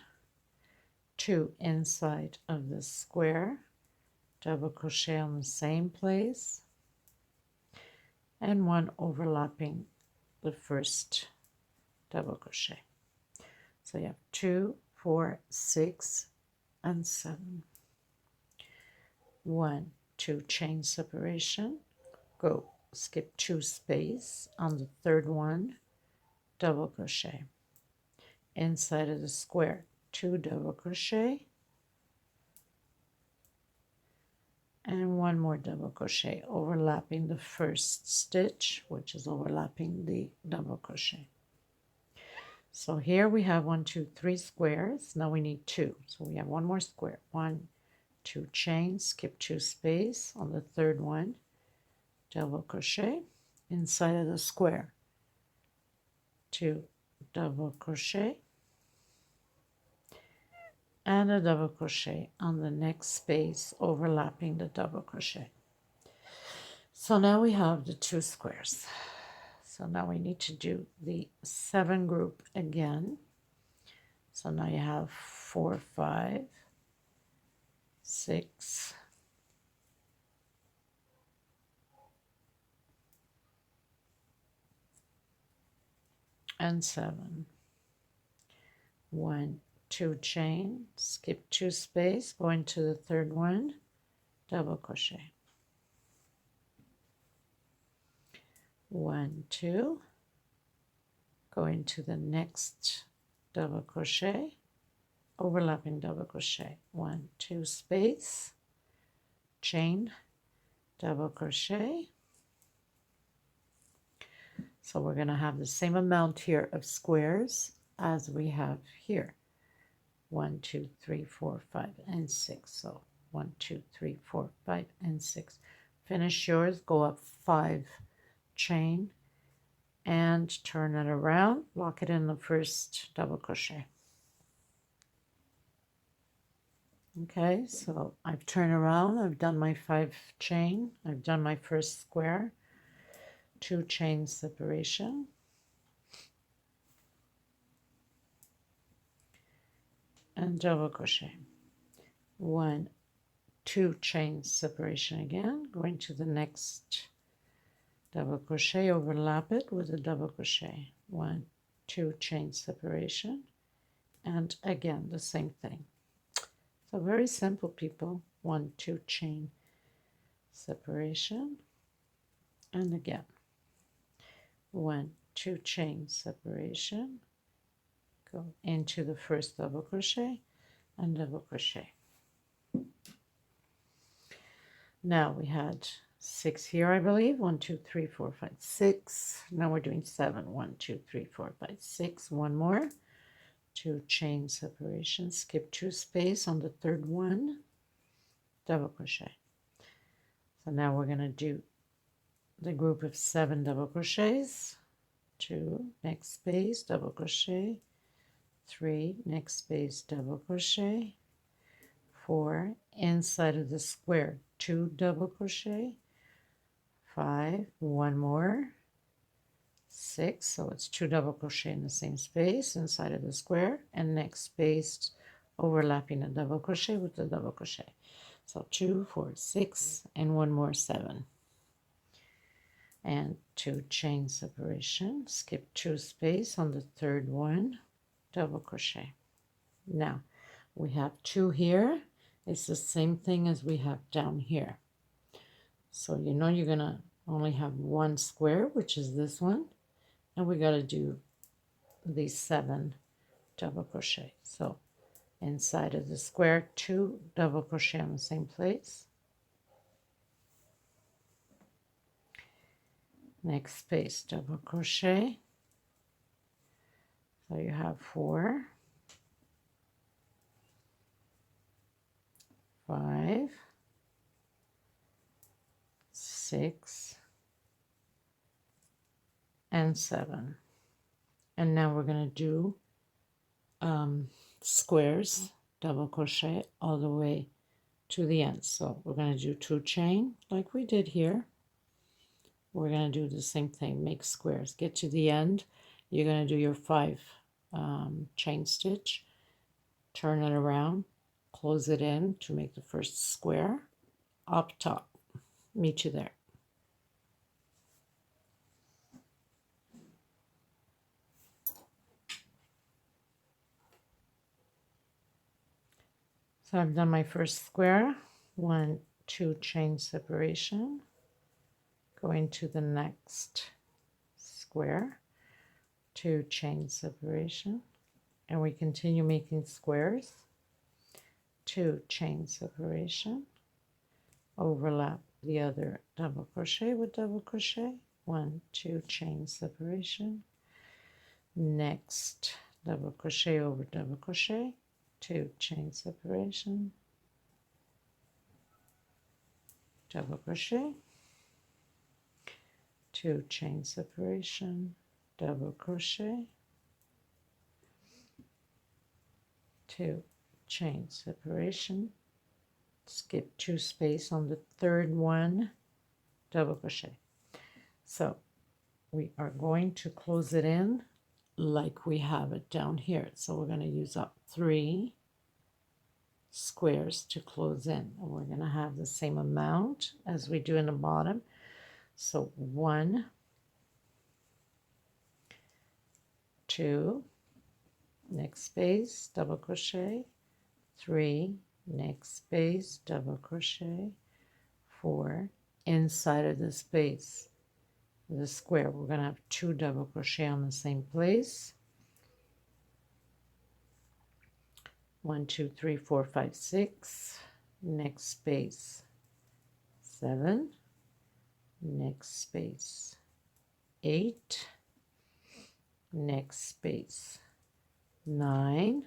2 inside of the square, double crochet on the same place, and 1 overlapping the first double crochet. So you have 2 4 6 and 7. 1 2 chain separation, go skip 2 space on the third one, double crochet, inside of the square 2 double crochet, and 1 more double crochet overlapping the first stitch, which is overlapping the double crochet. So here we have 1 2 3 squares. Now we need 2, so we have 1 more square. 1 2 chain, skip 2 space on the third one, double crochet inside of the square, 2 double crochet, and a double crochet on the next space overlapping the double crochet. So now we have the 2 squares. So now we need to do the 7 group again. So now you have 4 5 6 and 7. 1, 2 chain, skip 2 space, go into the third one, double crochet. 1, 2, go into the next double crochet, overlapping double crochet, 1, 2 space, chain, double crochet. So we're going to have the same amount here of squares as we have here. 1, 2, 3, 4, 5, and 6. So 1, 2, 3, 4, 5, and 6. Finish yours, go up 5 chain and turn it around, lock it in the first double crochet. Okay, so I've turned around, I've done my 5 chain, I've done my first square, 2 chain separation, and double crochet. 1, 2 chain separation again, going to the next double crochet, overlap it with a double crochet. 1, 2 chain separation, and again the same thing. So very simple, people. 1, 2 chain separation, and again 1, 2 chain separation, go into the first double crochet and double crochet. Now we had 6 here, I believe. 1, 2, 3, 4, 5, 6. Now we're doing 7. 1, 2, 3, 4, 5, 6. One more. 2 chain separation. Skip 2 space on the third one. Double crochet. So now we're going to do the group of 7 double crochets. 2, next space, double crochet. 3, next space, double crochet. 4, inside of the square, 2 double crochet. 5, one more. 6, so it's 2 double crochet in the same space inside of the square, and next space overlapping a double crochet with the double crochet. So 2, 4, 6, and one more 7. And 2 chain separation, skip 2 space on the third one, double crochet. Now we have 2 here. It's the same thing as we have down here. So you know you're gonna only have 1 square, which is this one, and we got to do these 7 double crochet. So inside of the square, 2 double crochet in the same place. Next space, double crochet. So you have 4, 5, 6, and 7. And now we're going to do squares, double crochet all the way to the end. So we're going to do 2 chain like we did here. We're going to do the same thing, make squares. Get to the end, you're going to do your 5 chain stitch, turn it around, close it in to make the first square up top. Meet you there. So I've done my first square, 1, 2 chain separation, going to the next square, 2 chain separation, and we continue making squares, 2 chain separation, overlap the other double crochet with double crochet, 1, 2 chain separation, next double crochet over double crochet, 2 chain separation, double crochet, 2 chain separation, double crochet, 2 chain separation, skip 2 space on the third one, double crochet. So we are going to close it in like we have it down here. So we're going to use up 3 squares to close in, and we're going to have the same amount as we do in the bottom. So 1, 2, next space, double crochet, 3, next space, double crochet, 4, inside of the space, the square, we're going to have 2 double crochet on the same place. 1, 2, 3, 4, 5, 6, next space, 7, next space, 8, next space, 9,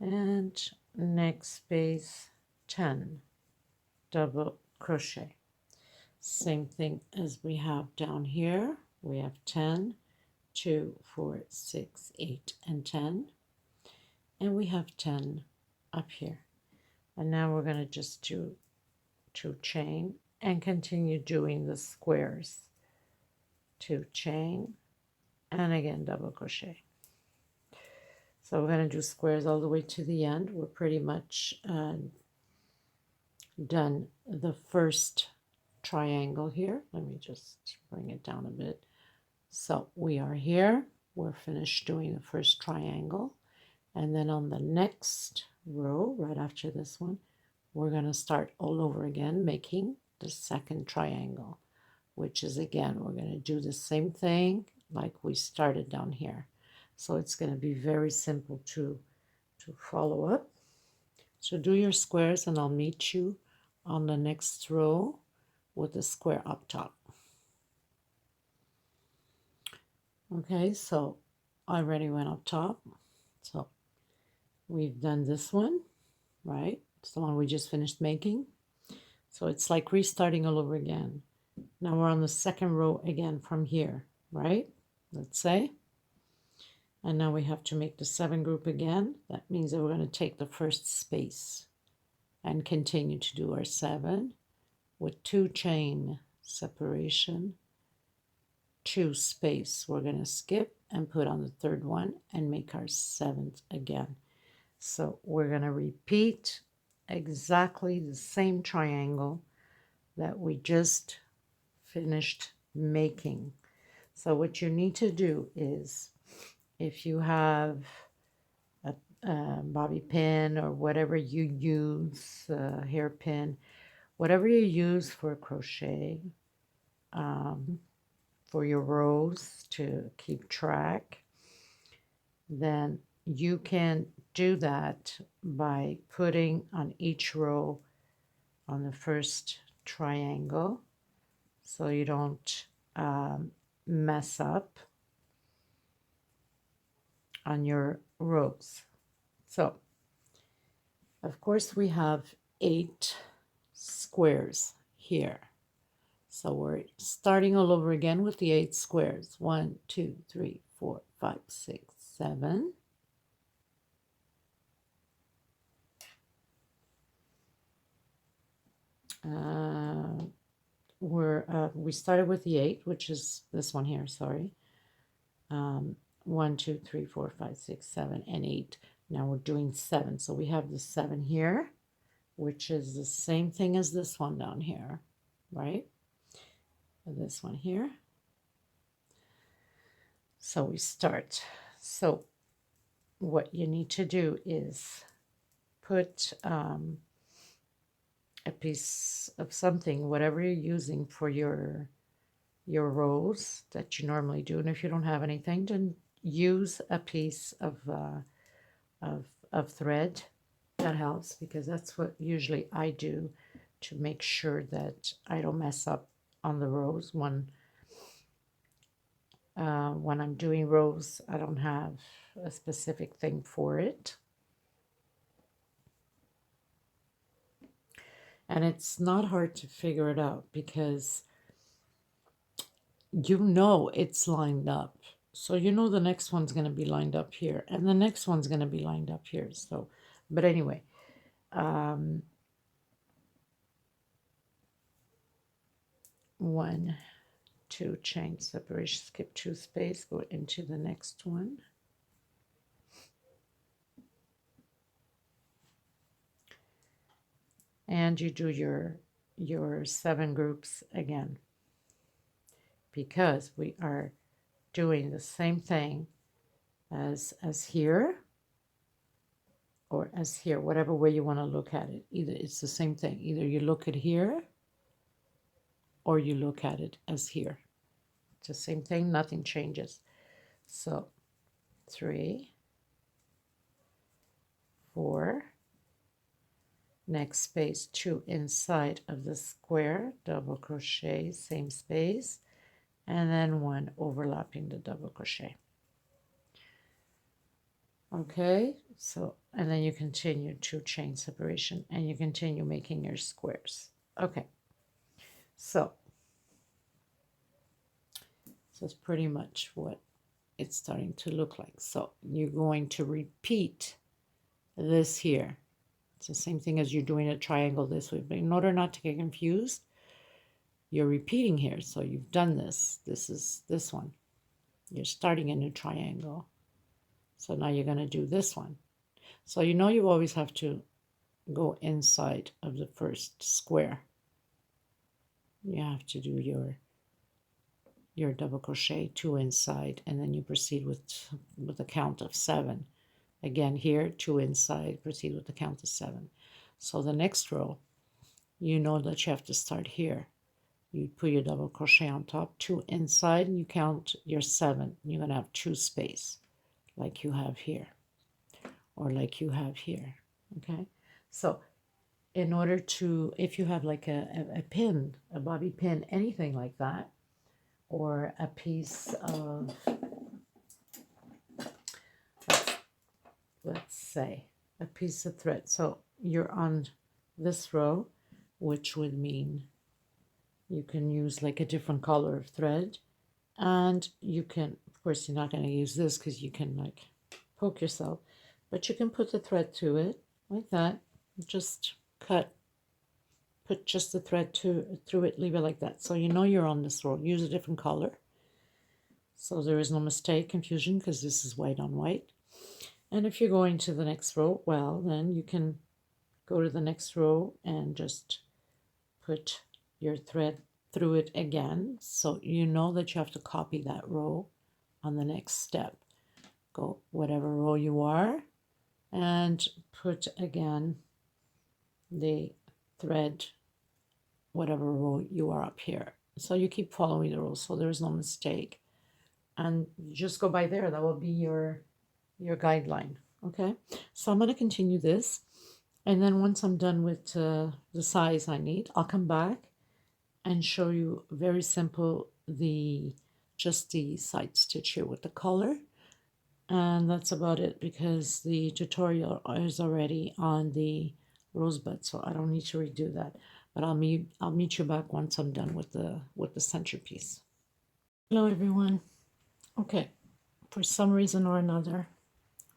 and next space, 10 double crochet. Same thing as we have down here. We have 10, 2, 4, 6, 8, and 10. And we have 10 up here. And now we're going to just do 2 chain and continue doing the squares. 2 chain and again double crochet. So we're going to do squares all the way to the end. We're pretty much done the first triangle here. Let me just bring it down a bit. So we are here. We're finished doing the first triangle. And then on the next row, right after this one, we're going to start all over again, making the second triangle, which is again, we're going to do the same thing like we started down here. So it's going to be very simple to follow up. So do your squares and I'll meet you on the next row with the square up top. Okay, so I already went up top. So we've done this one, right? It's the one we just finished making. So it's like restarting all over again. Now we're on the second row again from here, right? Let's say. And now we have to make the 7 group again. That means that we're going to take the first space and continue to do our 7 with 2 chain separation, 2 space. We're going to skip and put on the third one and make our 7th again. So we're going to repeat exactly the same triangle that we just finished making. So what you need to do is, if you have a bobby pin or whatever you use, hairpin, whatever you use for crochet, for your rows to keep track, then you can do that by putting on each row on the first triangle so you don't mess up on your rows. So of course we have 8 squares here. So we're starting all over again with the 8 squares. 1, 2, 3, 4, 5, 6, 7. We started with the 8, which is this one here, sorry. 1, 2, 3, 4, 5, 6, 7, and 8. Now we're doing 7. So we have the 7 here, which is the same thing as this one down here, right? And this one here. So we start. So what you need to do is put a piece of something, whatever you're using for your rows that you normally do. And if you don't have anything, then use a piece of thread. That helps, because that's what usually I do to make sure that I don't mess up on the rows. When I'm doing rows, I don't have a specific thing for it. And it's not hard to figure it out because you know it's lined up. So you know the next one's going to be lined up here, and the next one's going to be lined up here. So, but anyway, 1, 2 chain separation, skip 2 space, go into the next one. And you do your 7 groups again, because we are doing the same thing as here, or as here, whatever way you want to look at it. Either it's the same thing. Either you look at here or you look at it as here. It's the same thing, nothing changes. So 3, 4, next space 2 inside of the square, double crochet, same space, and then 1 overlapping the double crochet. Okay, so, and then you continue 2 chain separation, and you continue making your squares. Okay, so that's pretty much what it's starting to look like. So you're going to repeat this here. It's the same thing as you're doing a triangle this way, but in order not to get confused, you're repeating here. So you've done this. This is this one. You're starting a new triangle. So now you're going to do this one. So you know you always have to go inside of the first square. You have to do your double crochet 2 inside, and then you proceed with a count of 7. Again here, 2 inside, proceed with the count of 7. So the next row, you know that you have to start here. You put your double crochet on top, 2 inside, and you count your 7. You're going to have 2 space, like you have here, or like you have here. Okay, so in order to, if you have like a pin, a bobby pin, anything like that, or a piece of, let's say, a piece of thread. So you're on this row, which would mean you can use like a different color of thread. And you can, of course, you're not going to use this because you can like poke yourself, but you can put the thread to it like that. Just put just the thread through it, leave it like that. So you know you're on this row. Use a different color, so there is no mistake, confusion, because this is white on white. And if you're going to the next row, well, then you can go to the next row and just put your thread through it again. So you know that you have to copy that row on the next step. Go whatever row you are and put again the thread whatever row you are up here. So you keep following the rules, so there's no mistake. And you just go by there. That will be your guideline. Okay, so I'm going to continue this, and then once I'm done with the size I need, I'll come back and show you very simple just the side stitch here with the color. And that's about it, because the tutorial is already on the rosebud, so I don't need to redo that. But I'll meet you back once I'm done with the centerpiece. Hello everyone. Okay, for some reason or another,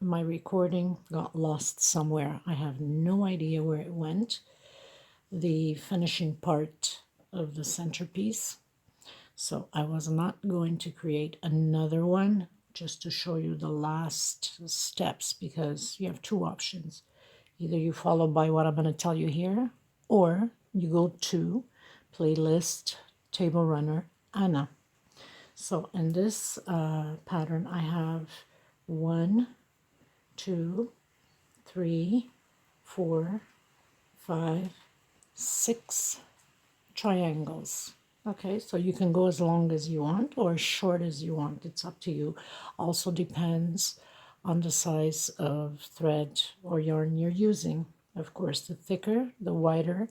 my recording got lost somewhere. I have no idea where it went. The finishing part of the centerpiece. So I was not going to create another one just to show you the last steps, because you have 2 options. Either you follow by what I'm going to tell you here, or you go to playlist table runner Anna. So in this pattern I have 1, 2, 3, 4, 5, 6 triangles. Okay, so you can go as long as you want or as short as you want. It's up to you. Also depends on the size of thread or yarn you're using. Of course, the thicker, the wider,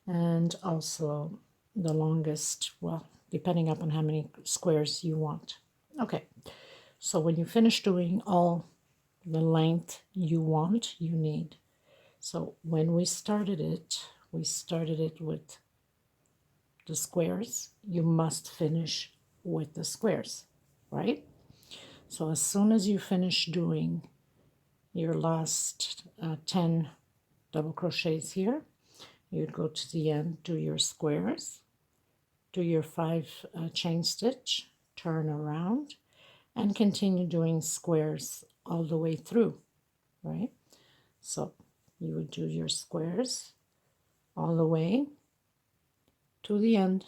and also the longest, well, depending upon how many squares you want. Okay, so when you finish doing all the length you want, you need. So when we started it with the squares. You must finish with the squares, right? So as soon as you finish doing your last 10 double crochets here, you'd go to the end, do your squares, do your 5 chain stitch, turn around, and continue doing squares all the way through, right? So you would do your squares all the way to the end.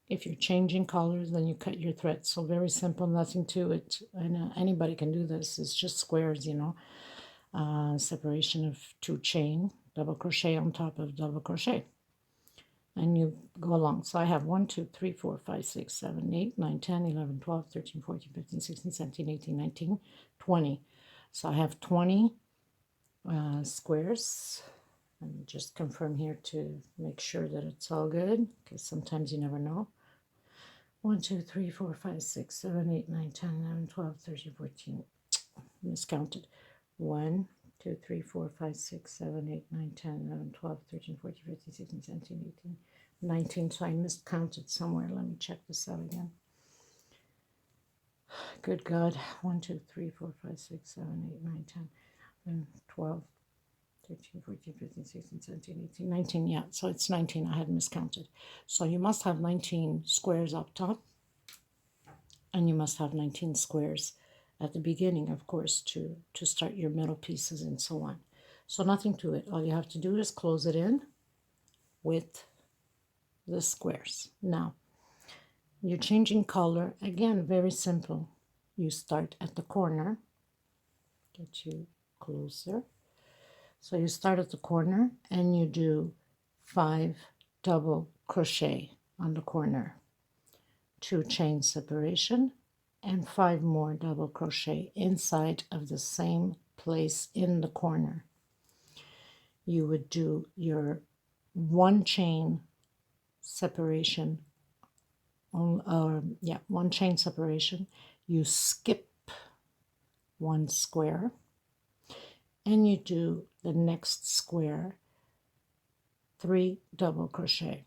If you're changing colors, then you cut your thread. So very simple, nothing to it. And anybody can do this. It's just squares, you know, separation of 2 chain, double crochet on top of double crochet. And you go along. So I have 1, 2, 3, 4, 5, 6, 7, 8, 9, 10, 11, 12, 13, 14, 15, 16, 17, 18, 19, 20. So I have 20 squares. Let me just confirm here to make sure that it's all good, because sometimes you never know. 1, 2, 3, 4, 5, 6, 7, 8, 9, 10, 11, 12, 13, 14. Miscounted. 1, 2, 3, 4, 5, 6, 7, 8, 9, 10, 11, 12, 13, 14, 15, 16, 17, 18, 19. So I miscounted somewhere. Let me check this out again. Good God. 1, 2, 3, 4, 5, 6, 7, 8, 9, 10, 11, 12, 13, 14, 15, 16, 17, 18, 19. Yeah, so it's 19. I had miscounted. So you must have 19 squares up top. And you must have 19 squares at the beginning, of course, to start your middle pieces and so on. So nothing to it. All you have to do is close it in with the squares. Now, you're changing color. Again, very simple. You start at the corner. Get you closer. So you start at the corner and you do 5 double crochet on the corner. 2 chain separation, and 5 more double crochet inside of the same place in the corner. You would do your 1 chain separation, 1 chain separation. You skip 1 square, and you do the next square 3 double crochet,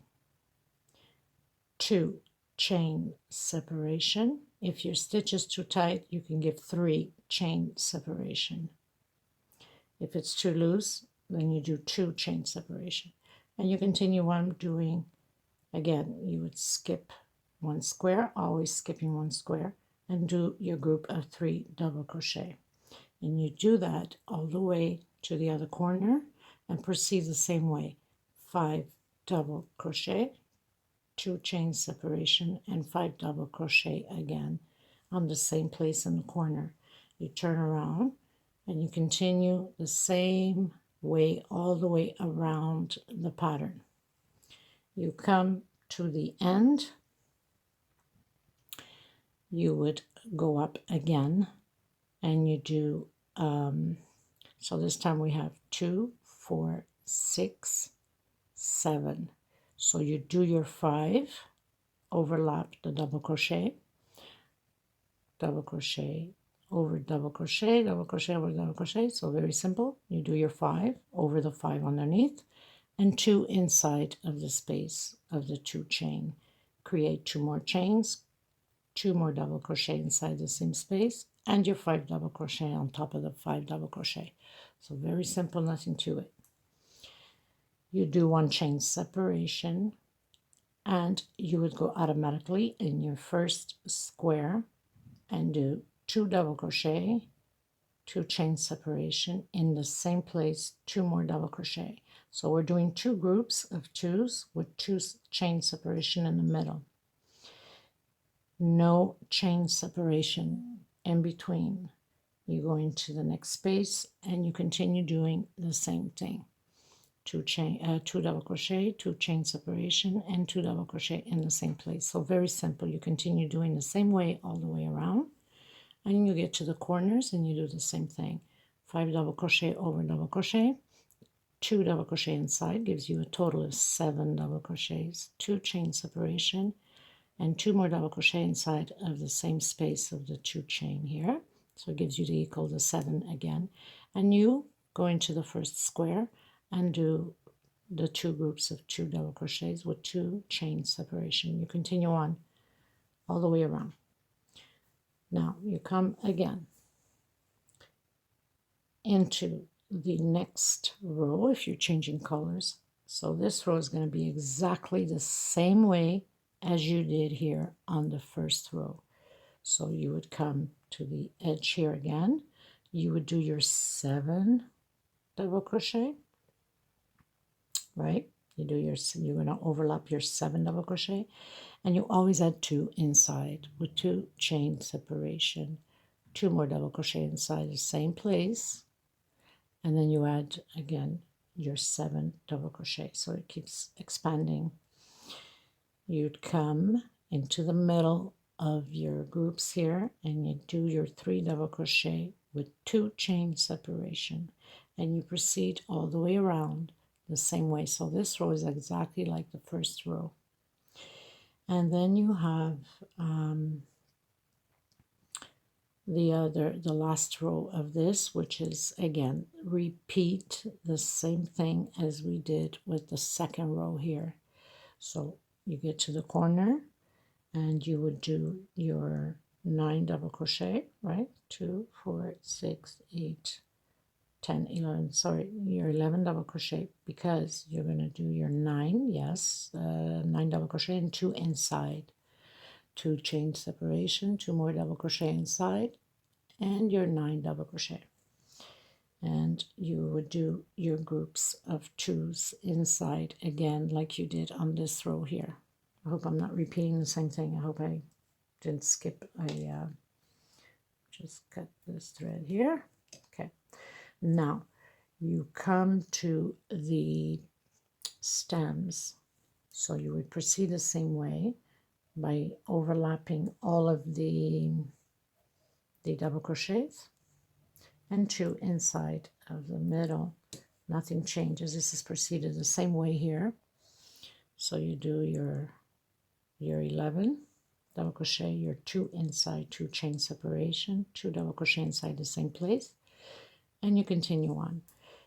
2 chain separation. If your stitch is too tight, you can give 3 chain separation. If it's too loose, then you do 2 chain separation. And you continue on doing, again, you would skip 1 square, always skipping 1 square, and do your group of 3 double crochet. And you do that all the way to the other corner and proceed the same way. 5 double crochet, 2 chain separation, and 5 double crochet again on the same place in the corner. You turn around and you continue the same way all the way around the pattern. You come to the end, you would go up again and you do so this time we have 2, 4, 6, 7. So you do your 5, overlap the double crochet over double crochet, double crochet over double crochet. So very simple. You do your 5 over the 5 underneath, and 2 inside of the space of the 2 chain. Create 2 more chains, 2 more double crochet inside the same space, and your 5 double crochet on top of the 5 double crochet. So very simple, nothing to it. You do 1 chain separation, and you would go automatically in your first square and do 2 double crochet, 2 chain separation in the same place, 2 more double crochet. So we're doing 2 groups of 2s with 2 chain separation in the middle. No chain separation in between. You go into the next space and you continue doing the same thing. 2 double crochet, 2 chain separation, and 2 double crochet in the same place. So very simple. You continue doing the same way all the way around, and you get to the corners and you do the same thing. 5 double crochet over double crochet, 2 double crochet inside gives you a total of 7 double crochets, 2 chain separation, and 2 more double crochet inside of the same space of the 2 chain here. So it gives you the equal to 7 again. And you go into the first square and do the 2 groups of 2 double crochets with 2 chain separation. You continue on all the way around. Now you come again into the next row if you're changing colors. So this row is going to be exactly the same way as you did here on the first row. So you would come to the edge here again. You would do your 7 double crochet, right? you're going to overlap your 7 double crochet, and you always add 2 inside with 2 chain separation, 2 more double crochet inside the same place, and then you add again your 7 double crochet, so it keeps expanding. You'd come into the middle of your groups here, and you do your 3 double crochet with 2 chain separation, and you proceed all the way around the same way. So this row is exactly like the first row. And then you have the last row of this, which is again repeat the same thing as we did with the second row here. So you get to the corner and you would do your 9 double crochet, right? 2, 4, 6, 8, 10, 11, sorry, your 11 double crochet, because you're going to do your 9, yes, 9 double crochet and 2 inside, 2 chain separation, 2 more double crochet inside, and your 9 double crochet. And you would do your groups of 2s inside again like you did on this row here. I hope I'm not repeating the same thing. I hope I didn't skip. I just cut this thread here. Okay. Now you come to the stems. So you would proceed the same way by overlapping all of the double crochets and 2 inside of the middle. Nothing changes. This is proceeded the same way here. So you do your 11 double crochet, your 2 inside, 2 chain separation, 2 double crochet inside the same place, and you continue on.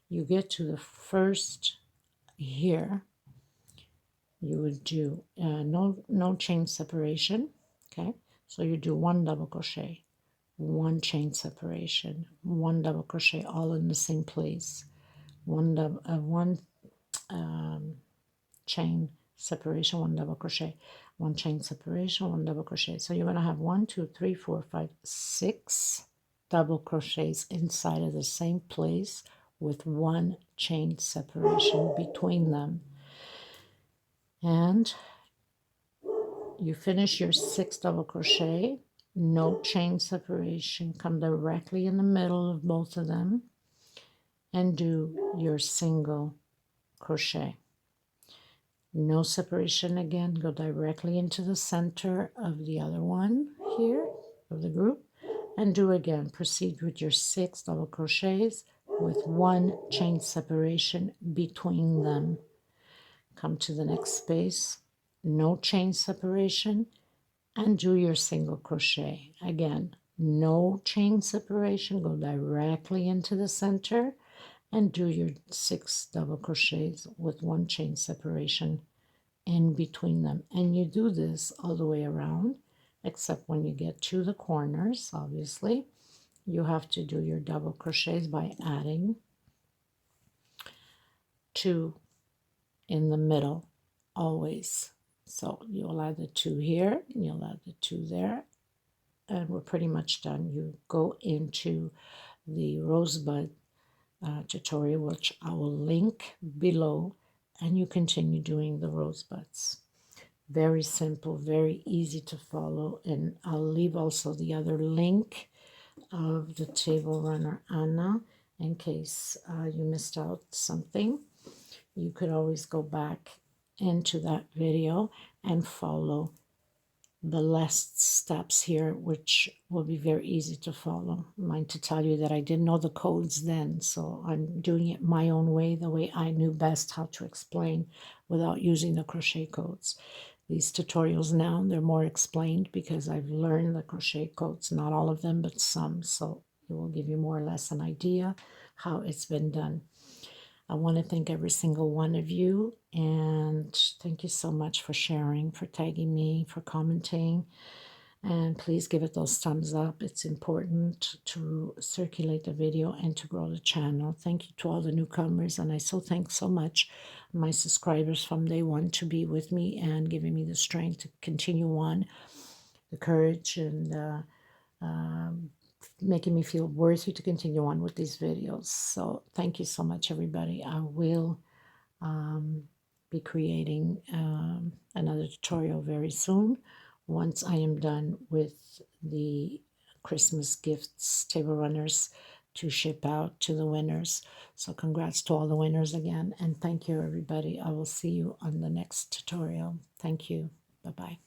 You get to the first here, you would do no chain separation. Okay, so you do 1 double crochet, 1 chain separation, 1 double crochet, all in the same place, one chain separation, 1 double crochet, 1 chain separation, 1 double crochet. So you're going to have 1, 2, 3, 4, 5, 6 double crochets inside of the same place with 1 chain separation between them. And you finish your 6 double crochet, no chain separation, come directly in the middle of both of them and do your single crochet. No separation again, go directly into the center of the other one here of the group and do again. Proceed with your 6 double crochets with 1 chain separation between them. Come to the next space, no chain separation, and do your single crochet. Again, no chain separation, go directly into the center and do your 6 double crochets with 1 chain separation in between them. And you do this all the way around, except when you get to the corners, obviously. You have to do your double crochets by adding 2 in the middle, always. So you'll add the 2 here, and you'll add the 2 there, and we're pretty much done. You go into the rosebud tutorial, which I will link below, and you continue doing the rosebuds. Very simple, very easy to follow, and I'll leave also the other link of the table runner Anna in case you missed out something. You could always go back into that video and follow the last steps here, which will be very easy to follow. Mind to tell you that I didn't know the codes then, so I'm doing it my own way, the way I knew best how to explain without using the crochet codes. These tutorials now, they're more explained because I've learned the crochet codes, not all of them, but some, so it will give you more or less an idea how it's been done. I want to thank every single one of you, and thank you so much for sharing, for tagging me, for commenting, and please give it those thumbs up. It's important to circulate the video and to grow the channel. Thank you to all the newcomers, and I thank so much my subscribers from day one to be with me and giving me the strength to continue on, the courage, and making me feel worthy to continue on with these videos. So thank you so much, everybody. I will be creating another tutorial very soon once I am done with the Christmas gifts table runners to ship out to the winners. So congrats to all the winners again, and thank you everybody. I will see you on the next tutorial. Thank you. Bye-bye.